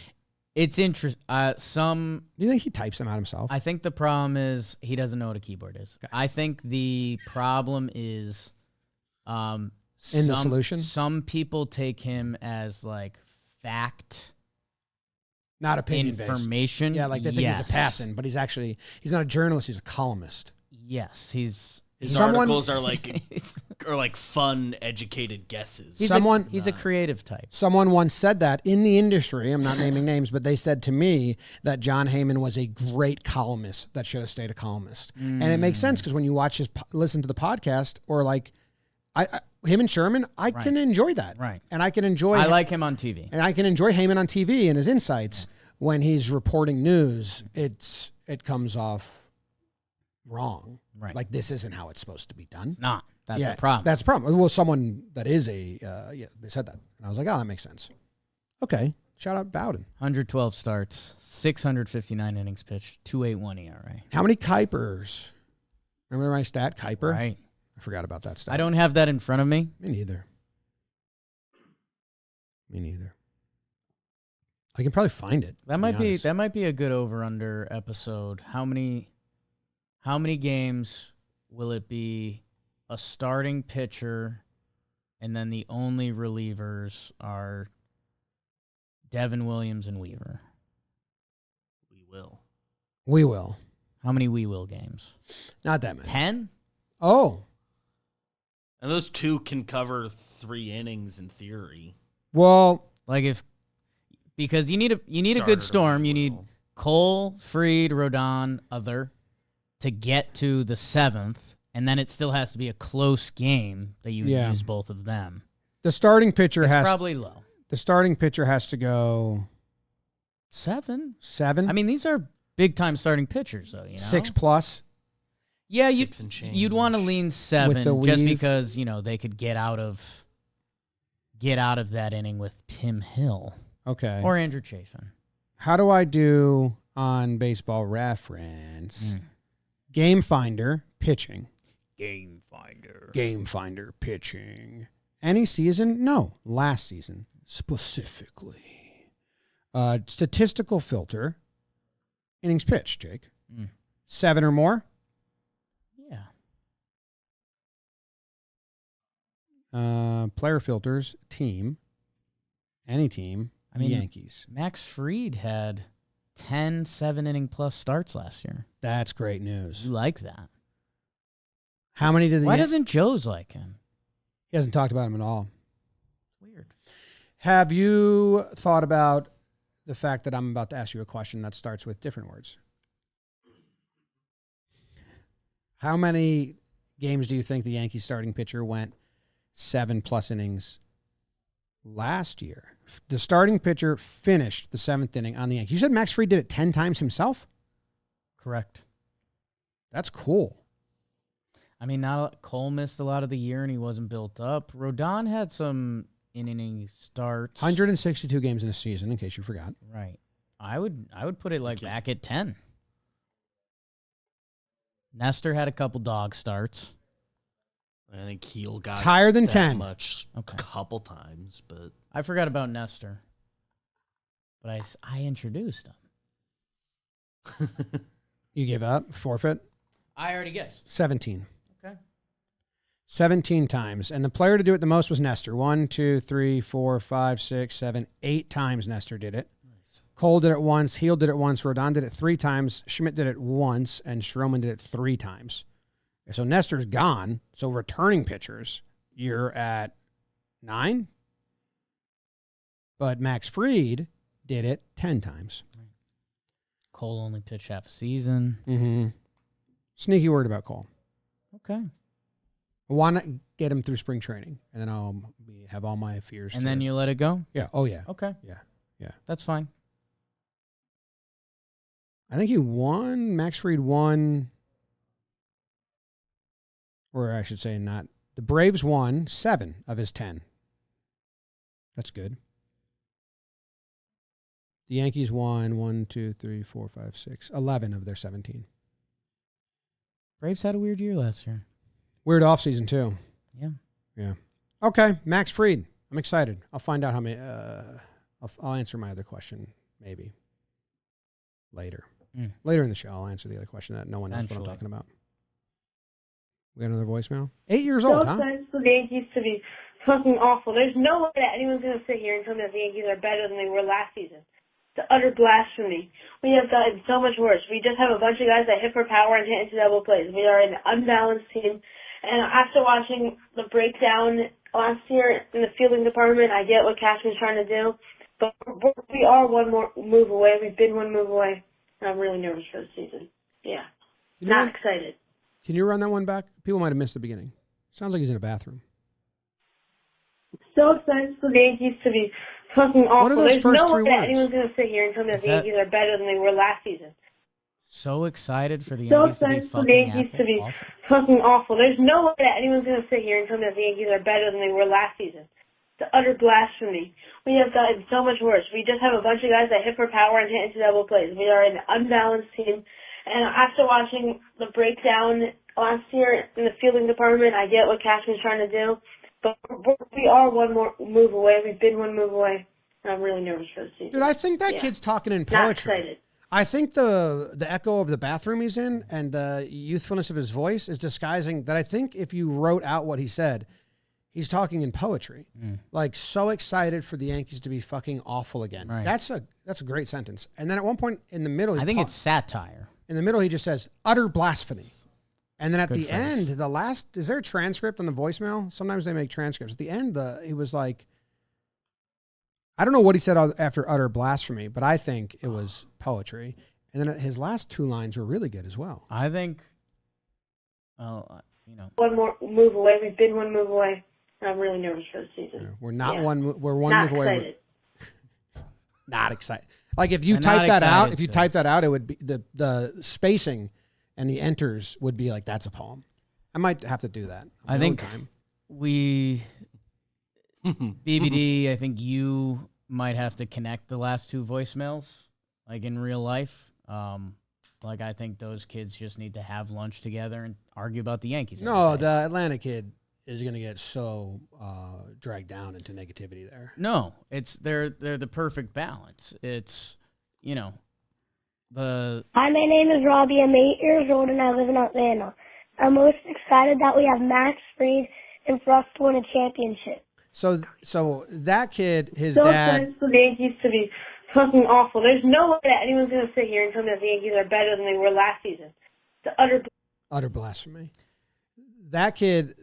It's interesting. Do you think he types them out himself? I think the problem is he doesn't know what a keyboard is. Okay. I think the problem is In the solution? Some people take him as like fact Not opinion-based. information. Yeah, like they think he's a Yes. passin, but he's not a journalist. He's a columnist. Yes, he's His Someone- articles are like fun, educated guesses. he's Someone- a creative type. Someone once said that in the industry, I'm not naming names, but they said to me that John Heyman was a great columnist that should have stayed a columnist. And it makes sense because when you listen to the podcast or like him and Sherman, I can enjoy that. Right. And I can enjoy I like him on TV. and I can enjoy Heyman on TV and his insights. When he's reporting news, it comes off wrong. Right. Like this isn't how it's supposed to be done. Not. That's the problem. That's the problem. Well, someone that is they said that. And I was like, oh, that makes sense. Okay. Shout out Bowden. 112 starts, 659 innings pitched, 2.81 ERA. How many Kuipers? Remember my stat, Kuiper? Right. I forgot about that stat. I don't have that in front of me. Me neither. I can probably find it. That might be a good over/under episode. How many games will it be a starting pitcher and then the only relievers are Devin, Williams, and Weaver. We will. We will. How many we will games? Not that many. 10? Oh. And those two can cover 3 innings in theory. Well, because you need a Starter good to storm. You Will. need Cole, Fried, Rodon, other to get to the 7th, and then it still has to be a close game that you use both of them. the starting pitcher It's has probably low. the starting pitcher has to go 7? 7. I mean, these are big time starting pitchers, though. You know, 6 plus. Yeah, 6 and change. you'd want to lean 7 With the just weave. because they could get out of that inning with Tim Hill Okay. or Andrew Chafin. How do I do on Baseball Reference? Game Finder pitching. Game Finder. Game Finder pitching. Any season? No, last season specifically. Statistical filter. Innings pitched, Jake. 7 or more. Yeah. Player filters, team. Any team. I mean, Yankees. Max Fried had 10 7-inning plus starts last year. That's great news. You like that. How many did the Why doesn't Joe's like him? He hasn't talked about him at all. Weird. Have you thought about the fact that I'm about to ask you a question that starts with different words? How many games do you think the Yankees starting pitcher went 7+ innings last year? The starting pitcher finished the 7th inning on the Yankees. You said Max Fried did it 10 times himself? Correct. That's cool. I mean, Cole missed a lot of the year and he wasn't built up. Rodon had some inning starts. 162 games in a season, in case you forgot. Right. I would put it back at 10. Nestor had a couple dog starts. I think Heel got It's higher than that 10. much Okay. a couple times, but I forgot about Nestor. But I introduced him. You give up? Forfeit? I already guessed. 17. Okay. 17 times. And the player to do it the most was Nestor. 1, 2, 3, 4, 5, 6, 7, 8 times Nestor did it. nice. Cole did it once. Heel did it once. Rodon did it 3 times. Schmidt did it once. And Stroman did it 3 times. So Nestor's gone. So returning pitchers, you're at 9. But Max Fried did it 10 times. Cole only pitched half a season. Mm-hmm. Sneaky word about Cole. Okay. Why not get him through spring training? And then I'll have all my fears. And then you let it go? Yeah. Oh, yeah. Okay. Yeah. Yeah. That's fine. I think he won. Max Fried won. Or I should say not. The Braves won 7 of his 10. That's good. The Yankees won 1, 2, 3, 4, 5, 6, 11 of their 17. Braves had a weird year last year. Weird offseason, too. Yeah. Yeah. Okay. Max Fried. I'm excited. I'll find out how many. I'll answer my other question maybe later. Later in the show, I'll answer the other question that no one knows what I'm Eventually. talking about. We got another voicemail? 8 years old, huh? Excited for the Yankees to be fucking awful. There's no way that anyone's going to sit here and tell me that the Yankees are better than they were last season. It's utter blasphemy. We have gotten so much worse. We just have a bunch of guys that hit for power and hit into double plays. We are an unbalanced team. And after watching the breakdown last year in the fielding department, I get what Cashman's trying to do. But we are one more move away. We've been one move away. And I'm really nervous for the season. Yeah. Not excited. Can you run that one back? People might have missed the beginning. Sounds like he's in a bathroom. So excited for the Yankees to be fucking awful. What are those There's first no way 3 that words? anyone's going to sit here and tell me that the Yankees are better than they were last season. So excited for the So Yankees to be excited for the Yankees to be fucking awful. There's no way that anyone's going to sit here and tell me that the Yankees are better than they were last season. It's utter blasphemy. We have gotten so much worse. We just have a bunch of guys that hit for power and hit into double plays. We are an unbalanced team. And after watching the breakdown last year in the fielding department, I get what Cashman's trying to do. But we are one more move away. We've been one move away. And I'm really nervous for the season. Dude, I think that kid's talking in Not poetry. excited. I think the echo of the bathroom he's in and the youthfulness of his voice is disguising that. I think if you wrote out what he said, he's talking in poetry. Like, so excited for the Yankees to be fucking awful again. Right. That's a great sentence. And then at one point in the middle, I think it's satire. in the middle, he just says, utter blasphemy. And then at Good the phrase. end, the last, is there a transcript on the voicemail? Sometimes they make transcripts. At the end, he was like, I don't know what he said after utter blasphemy, but I think it was poetry. And then his last two lines were really good as well. I think, well, One more move away. We've been one move away. I'm really nervous for the season. We're not Yeah. we're one Not move away. excited. Not excited. Like if you Not type that out, excited, if you Phil. type that out, it would be the spacing and the enters would be like, that's a poem. I might have to do that. on my I own think time. BBD, I think you might have to connect the last two voicemails, like in real life. Like I think those kids just need to have lunch together and argue about the Yankees. every No, day. the Atlanta kid is going to get so dragged down into negativity there. No, they're the perfect balance. It's the Hi, my name is Robbie. I'm 8 years old and I live in Atlanta. I'm most excited that we have Max Fried and for us to win a championship. So that kid, his So dad. excited for the Yankees to be fucking awful. There's no way that anyone's going to sit here and tell me that the Yankees are better than they were last season. The Utter blasphemy. That kid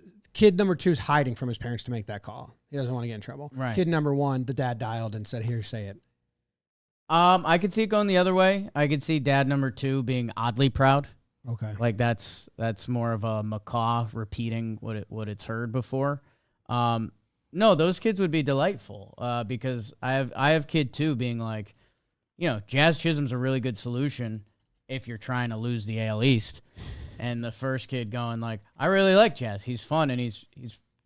number 2 is hiding from his parents to make that call. He doesn't want to get in trouble. Right. Kid number 1, the dad dialed and said, "Here, say it." I could see it going the other way. I could see dad number 2 being oddly proud. Okay. Like that's more of a macaw repeating what it's heard before. No, those kids would be delightful because I have kid 2 being like, Jazz Chisholm's a really good solution if you're trying to lose the AL East. And the first kid going like, I really like Jazz. He's fun and he's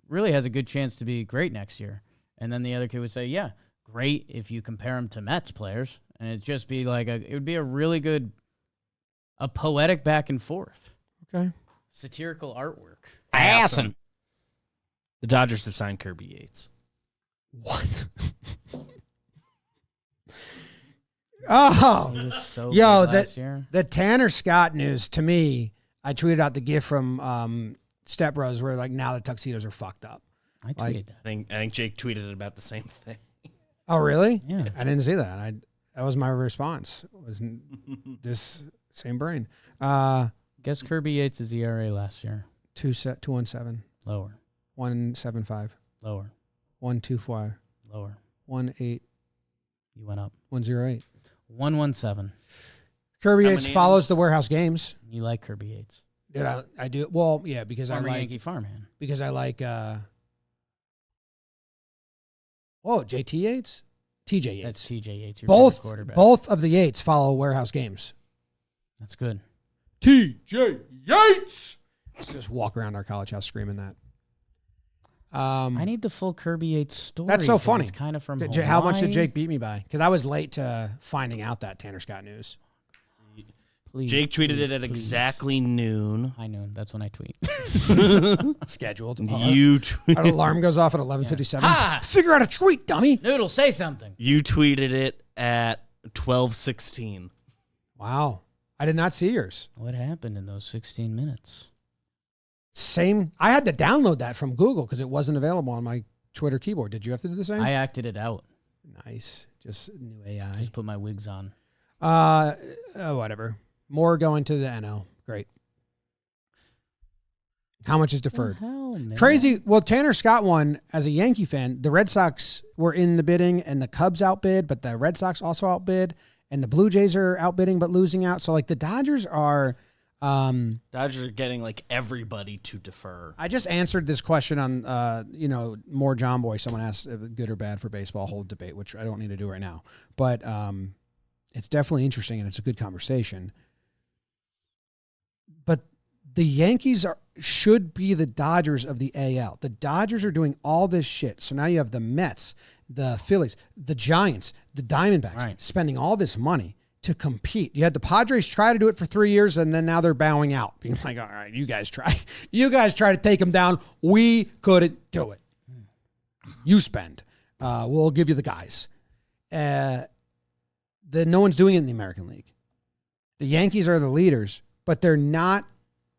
really has a good chance to be great next year. And then the other kid would say, yeah, great if you compare him to Mets players. And it'd just be like it would be a really good, a poetic back and forth. Okay. Satirical artwork. Awesome. The Dodgers have signed Kirby Yates. What? Oh, He was so yo, good last year. the Tanner Scott news to me. I tweeted out the gif from Step Bros where like now the tuxedos are fucked up. I tweeted like- that. I think Jake tweeted about the same thing. Oh, really? Yeah. I didn't see that. That was my response. Was this same brain? Guess Kirby Yates' ERA last year. 2.17, Lower. 1.75, Lower. 1.25, Lower. 1.8, You went up. 1.08. 117. Kirby How Yates many follows the warehouse games. You like Kirby Yates. Dude, I do. Well, yeah, because Former I like Yankee farmhand. because I like. JT Yates, TJ Yates. That's TJ Yates, your favorite both quarterback. both of the Yates follow warehouse games. That's good. TJ Yates. Just walk around our college house screaming that. I need the full Kirby Yates story. That's so 'cause funny. He's kind of from How much did Hawaii. Jake beat me by? Because I was late to finding out that Tanner Scott news. Please, Jake tweeted please, it at please. exactly noon. High noon. That's when I tweet. Scheduled. You Our alarm goes off at 11:57. Ha! Figure out a tweet, dummy. Noodle, say something. you tweeted it at 12:16. Wow, I did not see yours. What happened in those 16 minutes? Same. I had to download that from Google because it wasn't available on my Twitter keyboard. Did you have to do the same? I acted it out. Nice. Just new AI. Just put my wigs on. Whatever. More going to the NL. Great. How much is deferred? Hell, man. Crazy. Well, Tanner Scott won as a Yankee fan. The Red Sox were in the bidding and the Cubs outbid, but the Red Sox also outbid and the Blue Jays are outbidding but losing out. So like the Dodgers are Dodgers are getting like everybody to defer. I just answered this question on more John Boy. Someone asked if good or bad for baseball, whole debate, which I don't need to do right now. But it's definitely interesting and it's a good conversation. But the Yankees should be the Dodgers of the AL. The Dodgers are doing all this shit. So now you have the Mets, the Phillies, the Giants, the Diamondbacks spending all this money to compete. You had the Padres try to do it for 3 years, and then now they're bowing out, being like, all right, you guys try. You guys try to take them down. We couldn't do it. You spend. We'll give you the guys. No one's doing it in the American League. The Yankees are the leaders, but they're not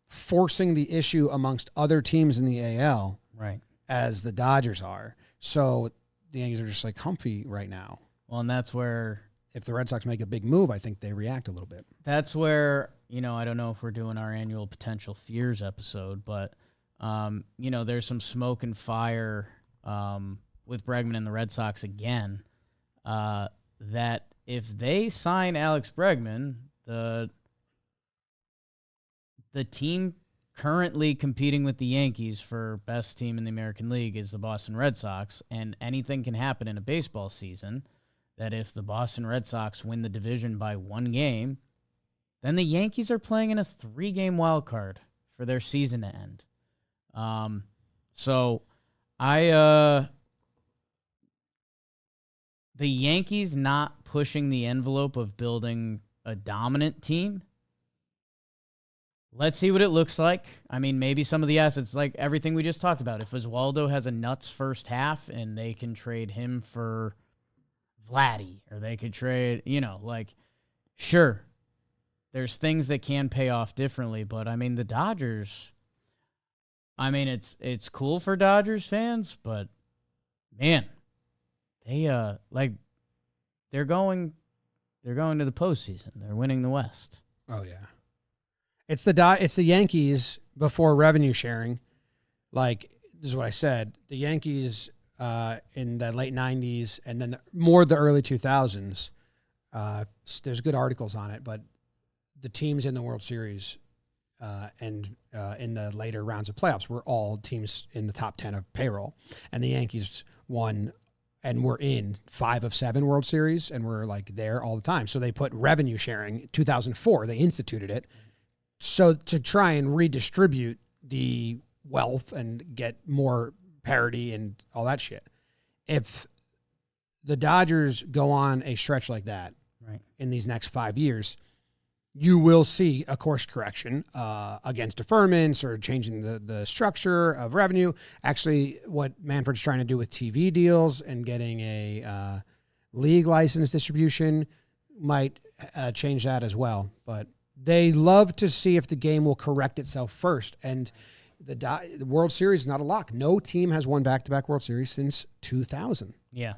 forcing the issue amongst other teams in the AL. Right. as the Dodgers are. So the Yankees are just like comfy right now. Well, and that's where if the Red Sox make a big move, I think they react a little bit. That's where, I don't know if we're doing our annual potential fears episode, but, there's some smoke and fire with Bregman and the Red Sox again, that if they sign Alex Bregman, the team currently competing with the Yankees for best team in the American League is the Boston Red Sox, and anything can happen in a baseball season, that if the Boston Red Sox win the division by 1 game, then the Yankees are playing in a 3-game wild card for their season to end. The Yankees not pushing the envelope of building a dominant team, let's see what it looks like. I mean, maybe some of the assets, like everything we just talked about, if Oswaldo has a nuts first half and they can trade him for Vladdy, or they could trade, sure, there's things that can pay off differently, but I mean, the Dodgers, it's cool for Dodgers fans, but man, they're going to the postseason. They're winning the West. Oh yeah. It's the Yankees before revenue sharing. Like, this is what I said. The Yankees in the late 90s and then more the early 2000s, there's good articles on it, but the teams in the World Series and in the later rounds of playoffs were all teams in the top 10 of payroll. And the Yankees won and were in 5 of 7 World Series and were like there all the time. So they put revenue sharing. 2004, they instituted it. So to try and redistribute the wealth and get more parity and all that shit. If the Dodgers go on a stretch like that in these next 5 years, you will see a course correction against deferments or changing the structure of revenue. Actually, what Manfred's trying to do with TV deals and getting a league license distribution might change that as well. But they love to see if the game will correct itself first. And the World Series is not a lock. No team has won back-to-back World Series since 2000. Yeah.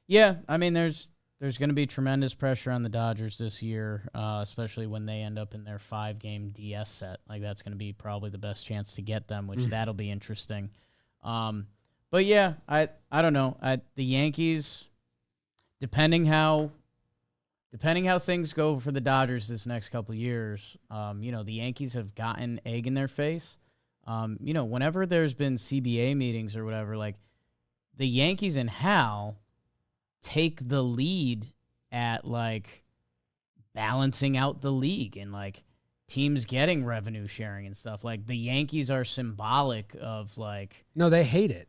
Yeah, I mean, there's going to be tremendous pressure on the Dodgers this year, especially when they end up in their 5-game DS set. Like, that's going to be probably the best chance to get them, which that'll be interesting. But yeah, I don't know. The Yankees, depending how things go for the Dodgers this next couple of years, the Yankees have gotten egg in their face. Whenever there's been CBA meetings or whatever, like, the Yankees and Hal take the lead at, like, balancing out the league and, like, teams getting revenue sharing and stuff. Like, the Yankees are symbolic of, like... No, they hate it.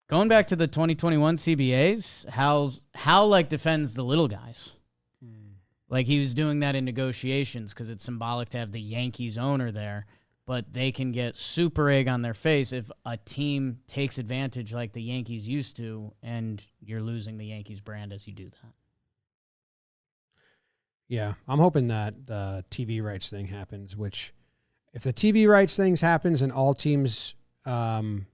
Going back to the 2021 CBAs, Hal like, defends the little guys. Like, he was doing that in negotiations because it's symbolic to have the Yankees owner there. But they can get super egg on their face if a team takes advantage like the Yankees used to, and you're losing the Yankees brand as you do that. Yeah, I'm hoping that the TV rights thing happens, which if the TV rights things happens and all teams' money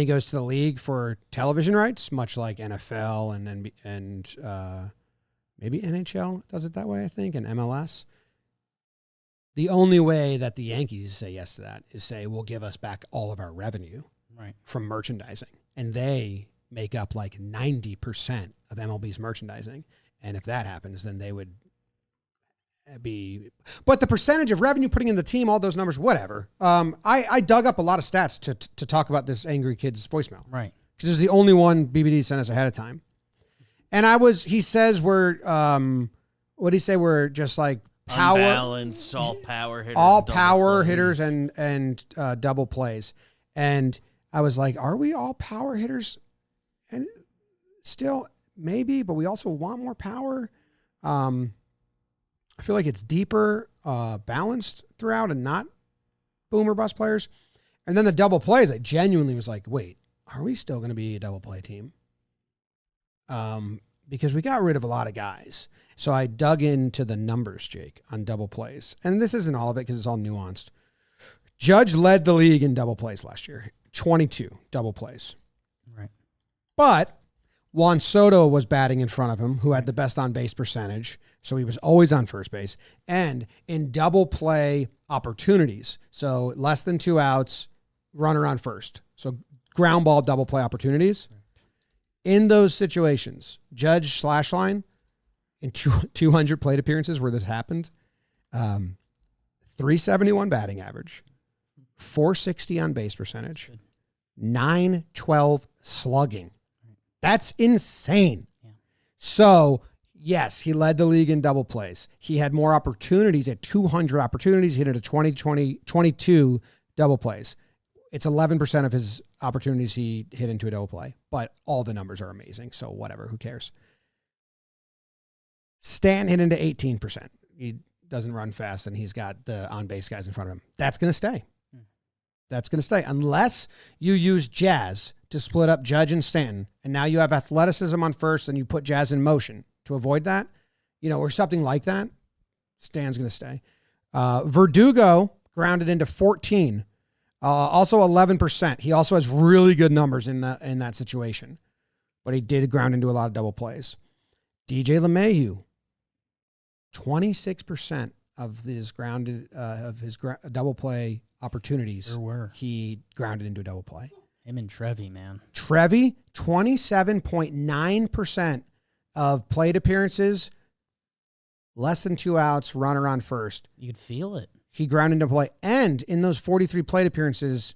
goes to the league for television rights, much like NFL and maybe NHL does it that way, I think, and MLS. The only way that the Yankees say yes to that is say, we'll give us back all of our revenue from merchandising. And they make up like 90% of MLB's merchandising. And if that happens, then they would be... But the percentage of revenue putting in the team, all those numbers, whatever. I dug up a lot of stats to talk about this angry kid's voicemail. Right. Because it's the only one BBD sent us ahead of time. And he says we're, what did he say? We're just like, power, unbalanced, all power hitters, and double plays. And I was like, are we all power hitters? And still maybe, but we also want more power. I feel like it's deeper, balanced throughout and not boom or bust players. And then the double plays, I genuinely was like, wait, are we still going to be a double play team? Because we got rid of a lot of guys. So I dug into the numbers, Jake, on double plays. And this isn't all of it because it's all nuanced. Judge led the league in double plays last year, 22 double plays. Right. But Juan Soto was batting in front of him, who had the best on-base percentage, so he was always on first base. And in double play opportunities, so less than 2 outs, runner on first. So ground ball double play opportunities. In those situations, Judge slash line, in 200 plate appearances where this happened, 371 batting average, 460 on base percentage, 912 slugging. That's insane. Yeah. So, yes, he led the league in double plays. He had more opportunities at 200 opportunities. He hit a 22 double plays. It's 11% of his opportunities he hit into a double play, but all the numbers are amazing. So whatever, who cares? Stan hit into 18%. He doesn't run fast, and he's got the on-base guys in front of him. That's going to stay. That's going to stay. Unless you use Jazz to split up Judge and Stanton, and now you have athleticism on first, and you put Jazz in motion to avoid that, or something like that, Stan's going to stay. Verdugo grounded into 14. Also 11%. He also has really good numbers in that situation, but he did ground into a lot of double plays. DJ LeMahieu, 26% of his double play opportunities. He grounded into a double play. Him and Trevi, man. Trevi, 27.9% of plate appearances, less than 2 outs, runner on first. You could feel it. He grounded into play. And in those 43 plate appearances,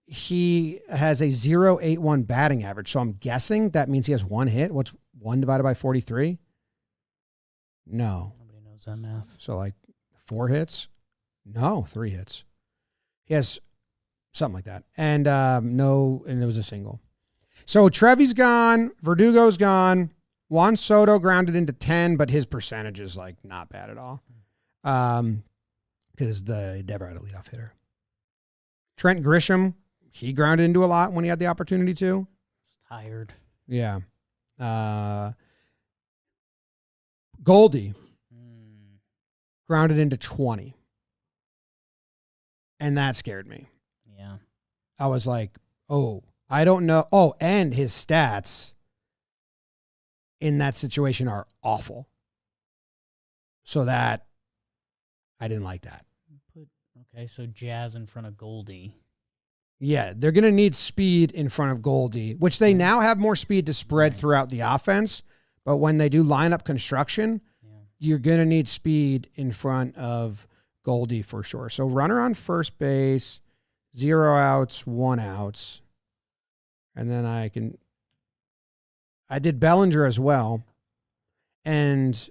he has a 0.81 batting average. So I'm guessing that means he has 1 hit. What's 1 divided by 43? No. Nobody knows that math. So like 4 hits? No, 3 hits. He has something like that. And and it was a single. So Trevi's gone. Verdugo's gone. Juan Soto grounded into 10, but his percentage is like not bad at all. Because they never had a leadoff hitter. Trent Grisham, he grounded into a lot when he had the opportunity to. Tired. Yeah. Goldie grounded into 20. And that scared me. Yeah. I was like, oh, I don't know. Oh, and his stats in that situation are awful. So that, I didn't like that. Okay, so Jazz in front of Goldie. Yeah, they're going to need speed in front of Goldie, which they now have more speed to spread throughout the offense. But when they do lineup construction, you're going to need speed in front of Goldie for sure. So runner on first base, 0 outs, 1 outs. And then I did Bellinger as well. And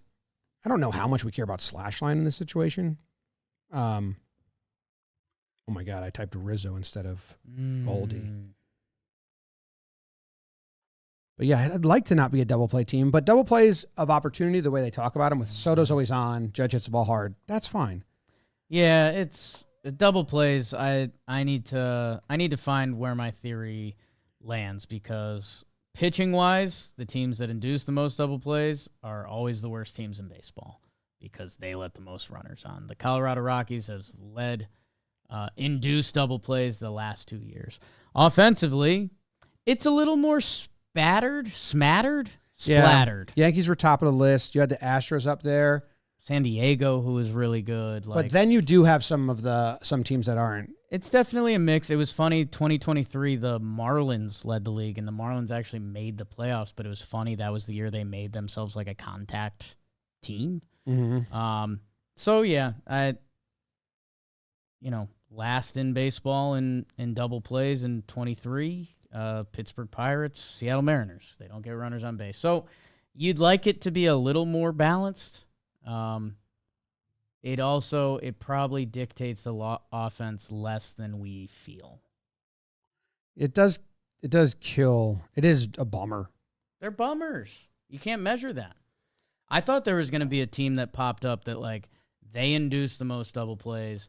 I don't know how much we care about slash line in this situation. Oh my God, I typed Rizzo instead of Goldie. But yeah, I'd like to not be a double play team, but double plays of opportunity, the way they talk about them, with Soto's always on, Judge hits the ball hard, that's fine. Yeah, it's double plays. I need to find where my theory lands, because pitching wise, the teams that induce the most double plays are always the worst teams in baseball because they let the most runners on. The Colorado Rockies has led induced double plays the last 2 years. Offensively, it's a little more splattered. Yeah. Yankees were top of the list. You had the Astros up there. San Diego, who was really good. But then you do have some teams that aren't. It's definitely a mix. It was funny, 2023, the Marlins led the league, and the Marlins actually made the playoffs, but it was funny. That was the year they made themselves like a contact team. Mm-hmm. So, yeah, last in baseball in double plays in 23, Pittsburgh Pirates, Seattle Mariners. They don't get runners on base. So you'd like it to be a little more balanced. It probably dictates the offense less than we feel. It does kill. It is a bummer. They're bummers. You can't measure that. I thought there was going to be a team that popped up that they induce the most double plays.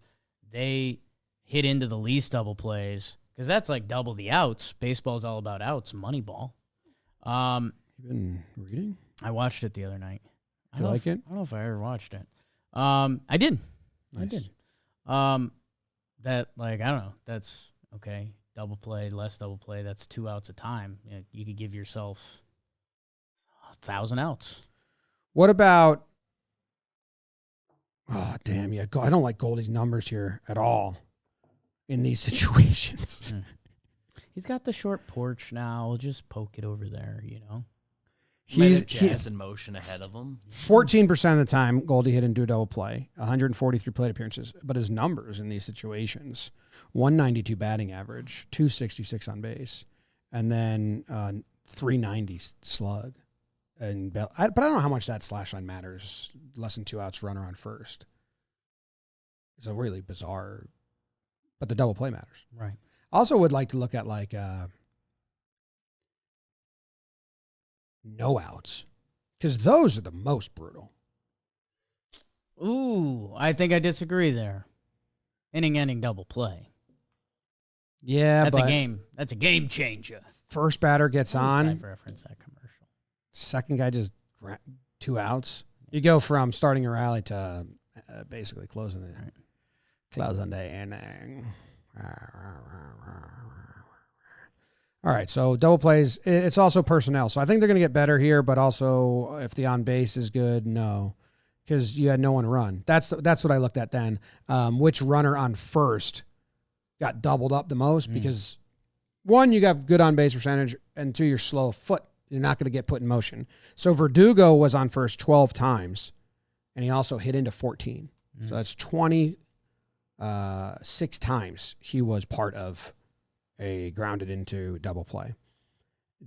They hit into the least double plays because that's like double the outs. Baseball's all about outs, Moneyball. You been reading? I watched it the other night. Did you like it? I don't know if I ever watched it. I did. Nice. I did. that, like, I don't know. That's okay. Double play, less double play. That's 2 outs a time. You could give yourself 1,000 outs. What about? Oh, damn, yeah. I don't like Goldie's numbers here at all in these situations. He's got the short porch now. We'll just poke it over there, you know. He's Jazz in motion ahead of him. 14% of the time, Goldie hit into a double play, 143 plate appearances. But his numbers in these situations, 192 batting average, 266 on base, and then 390 slug. But I don't know how much that slash line matters. Less than 2 outs, runner on first. It's a really bizarre, but the double play matters. Right. Also would like to look at like no outs, because those are the most brutal. Ooh, I think I disagree there. Inning-ending double play. Yeah, that's a game. That's a game changer. First batter gets on. I've referenced that commercial. Second guy just 2 outs. You go from starting a rally to basically closing it. Right. Closing the inning. All right, so double plays. It's also personnel. So I think they're going to get better here, but also if the on base is good, no, because you had no one run. That's what I looked at then. Which runner on first got doubled up the most? Because one, you got good on base percentage, and two, you're slow of foot. You're not going to get put in motion. So Verdugo was on first 12 times, and he also hit into 14. So that's 26 times he was part of a grounded into double play.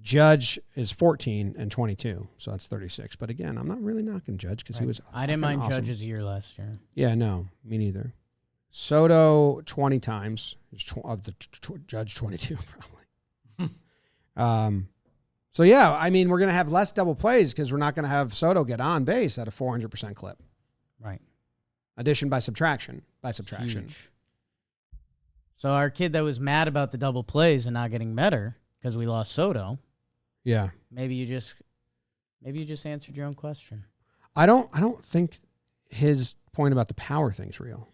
Judge is 14 and 22, so that's 36. But again, I'm not really knocking Judge because he was. I didn't mind awesome. Judge's year last year. Yeah, no, me neither. Soto 20 times of the Judge 22 probably. So yeah, I mean we're gonna have less double plays because we're not gonna have Soto get on base at a 400% clip. Right. Addition by subtraction. Huge. So our kid that was mad about the double plays and not getting better because we lost Soto. Yeah. Maybe you just answered your own question. I don't think his point about the power thing's real.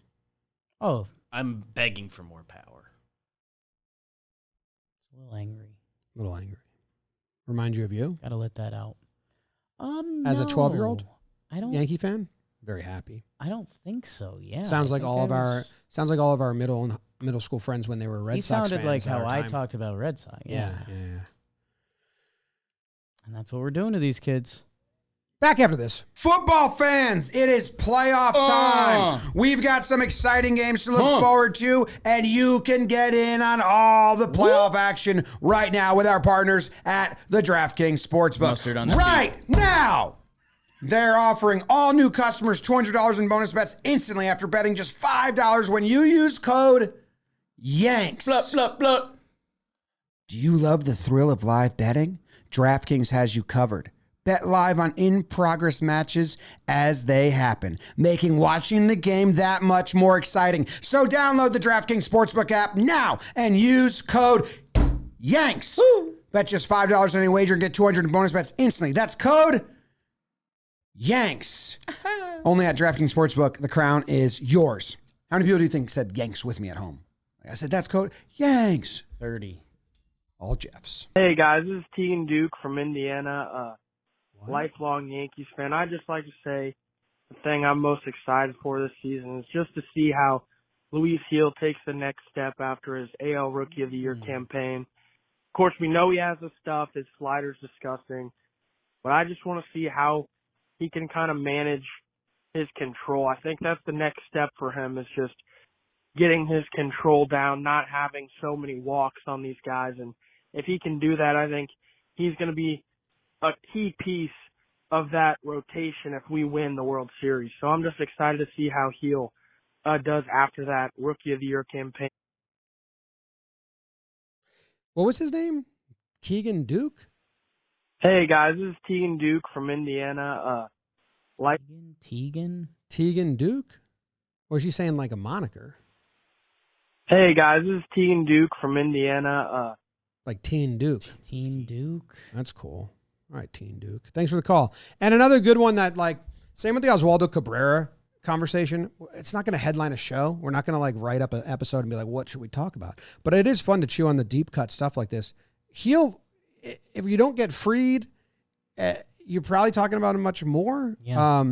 Oh. I'm begging for more power. It's a little angry. Remind you of you? Gotta let that out. As a 12-year-old? I don't. Yankee fan? Very happy. I don't think so. Yeah. Sounds like all of our middle school friends when they were Red Sox fans. He sounded like how I talked about Red Sox. Yeah. And that's what we're doing to these kids. Back after this. Football fans, it is playoff time. We've got some exciting games to look forward to, and you can get in on all the playoff action right now with our partners at the DraftKings Sportsbook. Right now, they're offering all new customers $200 in bonus bets instantly after betting just $5 when you use code YANKS. Blup, blup, blup. Do you love the thrill of live betting? DraftKings has you covered. Bet live on in-progress matches as they happen, making watching the game that much more exciting. So download the DraftKings Sportsbook app now and use code YANKS. Woo. Bet just $5 on any wager and get 200 in bonus bets instantly. That's code YANKS. Only at DraftKings Sportsbook. The crown is yours. How many people do you think said YANKS with me at home? I said, that's code YANKS. 30. All Jeffs. Hey, guys. This is Tegan Duke from Indiana. Lifelong Yankees fan. I'd just like to say the thing I'm most excited for this season is just to see how Luis Gil takes the next step after his AL Rookie of the Year campaign. Of course, we know he has the stuff. His slider's disgusting. But I just want to see how he can kind of manage his control. I think that's the next step for him is just getting his control down, not having so many walks on these guys. And if he can do that, I think he's going to be a key piece of that rotation if we win the World Series. So I'm just excited to see how Gil does after that Rookie of the Year campaign. What was his name? Keegan Duke? Hey, guys. This is Tegan Duke from Indiana. Tegan Duke? Or is she saying like a moniker? Hey, guys. This is Tegan Duke from Indiana. Like Teen Duke. Teen Duke? That's cool. All right, Teen Duke. Thanks for the call. And another good one that, like, same with the Oswaldo Cabrera conversation. It's not going to headline a show. We're not going to like write up an episode and be like, what should we talk about? But it is fun to chew on the deep cut stuff like this. If you don't get freed, you're probably talking about him much more. Yeah.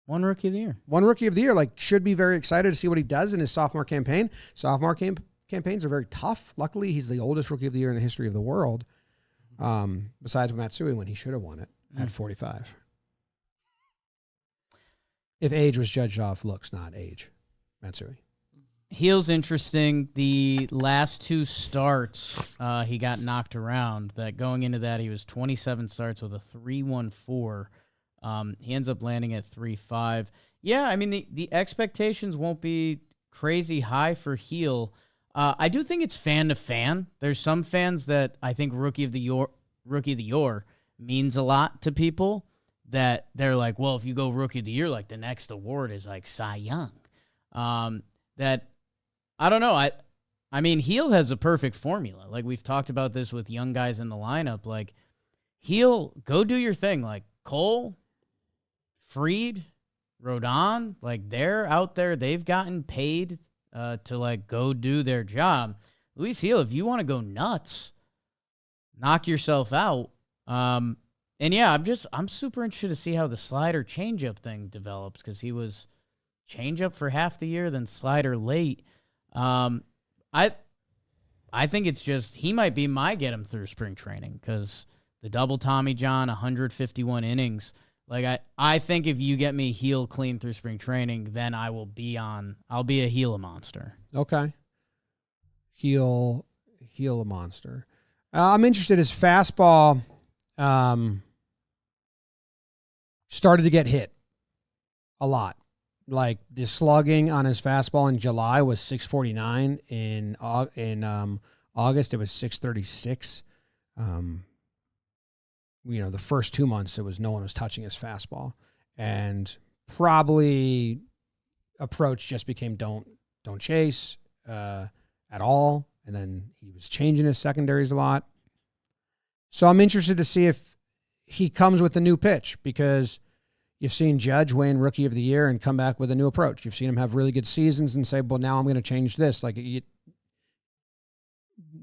One rookie of the year. One rookie of the year, like, should be very excited to see what he does in his sophomore campaign. Campaigns are very tough. Luckily, he's the oldest rookie of the year in the history of the world, besides Matsui when he should have won it at 45. If age was judged off looks, not age, Matsui. Heel's interesting. The last 2 starts, he got knocked around. That going into that, he was 27 starts with a 3.14. He ends up landing at 3.5. Yeah, I mean, the expectations won't be crazy high for Heel. I do think it's fan to fan. There's some fans that I think rookie of the year means a lot to people, that they're like, well, if you go rookie of the year, like the next award is like Cy Young. That I don't know. I mean, Heel has a perfect formula. Like, we've talked about this with young guys in the lineup. Like, Heel, go do your thing. Like, Cole, Fried, Rodon, like, they're out there. They've gotten paid to, like, go do their job. Luis Heel, if you want to go nuts, knock yourself out. And, yeah, I'm super interested to see how the slider changeup thing develops, because he was changeup for half the year, then slider late. I think it's just, he might be my get him through spring training, because the double Tommy John, 151 innings. Like, I think if you get me Heel clean through spring training, then I'll be a Heel monster. Okay. Heel a monster. I'm interested. His fastball started to get hit a lot. Like, the slugging on his fastball in July was 649. In August, it was 636. The first 2 months, no one was touching his fastball, and probably approach just became don't chase at all. And then he was changing his secondaries a lot. So I'm interested to see if he comes with a new pitch, because you've seen Judge win Rookie of the Year and come back with a new approach. You've seen him have really good seasons and say, well, now I'm going to change this. Like,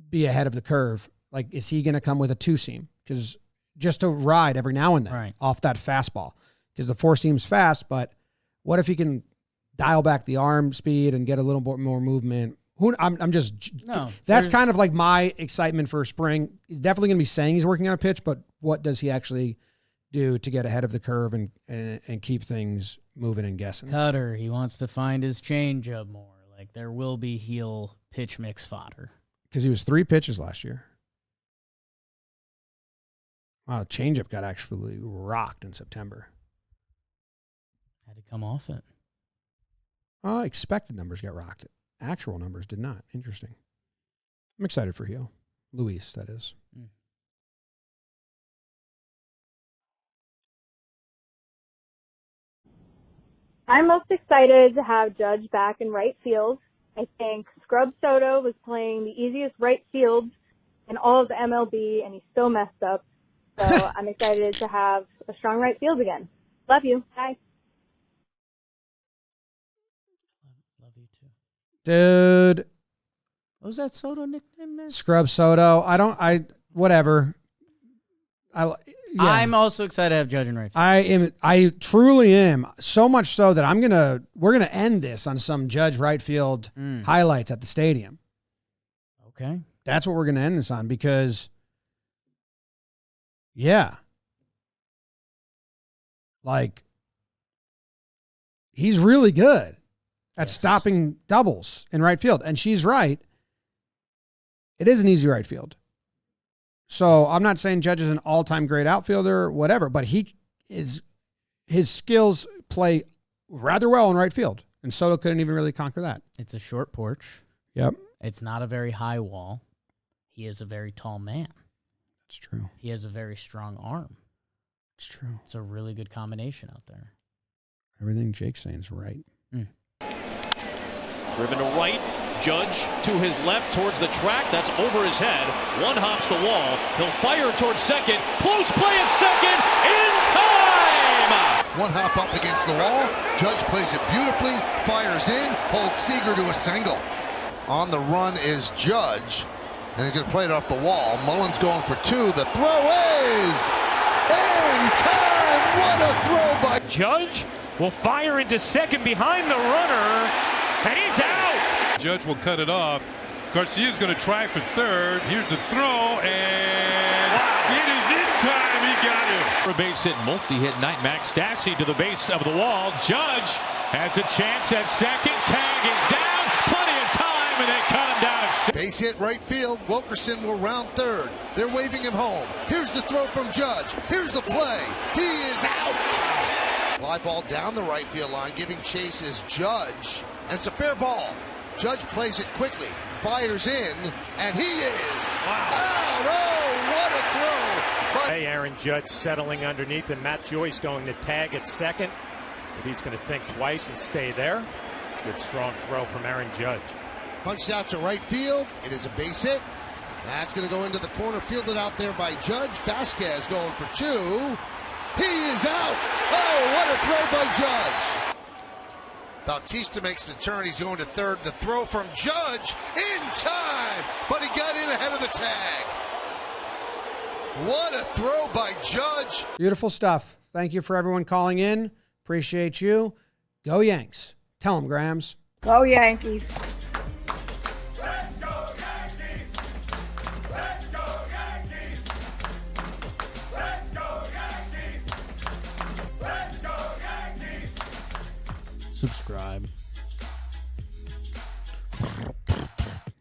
be ahead of the curve. Like, is he going to come with a 2-seam? Because just to ride every now and then off that fastball. Because the 4-seam's fast, but what if he can dial back the arm speed and get a little bit more movement? That's kind of like my excitement for spring. He's definitely going to be saying he's working on a pitch, but what does he actually do to get ahead of the curve and keep things moving and guessing? Cutter, he wants to find his changeup more. Like, there will be Heel pitch mix fodder. Because he was 3 pitches last year. Wow, changeup got actually rocked in September. Had to come off it. Expected numbers got rocked. Actual numbers did not. Interesting. I'm excited for Heel. Luis, that is. I'm most excited to have Judge back in right field. I think Scrub Soto was playing the easiest right field in all of the MLB, and he still messed up. So I'm excited to have a strong right field again. Love you. Bye. Love you too. Dude. What was that Soto nickname there? Scrub Soto. Whatever. I'm also excited to have Judge in right field. I truly am. So much so that we're gonna end this on some Judge right field highlights at the stadium. Okay. That's what we're gonna end this on, because like, he's really good at stopping doubles in right field. And she's right. It is an easy right field. So I'm not saying Judge is an all-time great outfielder or whatever, but his skills play rather well in right field. And Soto couldn't even really conquer that. It's a short porch. Yep. It's not a very high wall. He is a very tall man. That's true. He has a very strong arm. It's true. It's a really good combination out there. Everything Jake's saying is right. Driven to right. Judge to his left towards the track. That's over his head. One hops the wall. He'll fire towards second. Close play at second. In time! One hop up against the wall. Judge plays it beautifully, fires in, holds Seager to a single. On the run is Judge, and he's going to play it off the wall. Mullins going for two. The throw is in time. What a throw by Judge. Will fire into second behind the runner, and he's out. Judge will cut it off. Garcia's going to try for third. Here's the throw, and it is in time. He got him. For a base hit, multi-hit night. Max Stassi to the base of the wall. Judge has a chance at second. Tag is down. Plenty of time, and they cut him down. Base hit right field. Wilkerson will round third. They're waving him home. Here's the throw from Judge. Here's the play. He is out. Fly ball down the right field line, giving chase is Judge. And it's a fair ball. Judge plays it quickly, fires in, and he is out. Oh, what a throw. But hey, Aaron Judge settling underneath, and Matt Joyce going to tag at second. But he's going to think twice and stay there. Good strong throw from Aaron Judge. Punched out to right field. It is a base hit. That's going to go into the corner, fielded out there by Judge. Vasquez going for two. He is out. Oh, what a throw by Judge. Bautista makes the turn. He's going to third. The throw from Judge in time, but he got in ahead of the tag. What a throw by Judge. Beautiful stuff. Thank you for everyone calling in. Appreciate you. Go Yanks. Tell them, Grams. Go Yankees. Subscribe.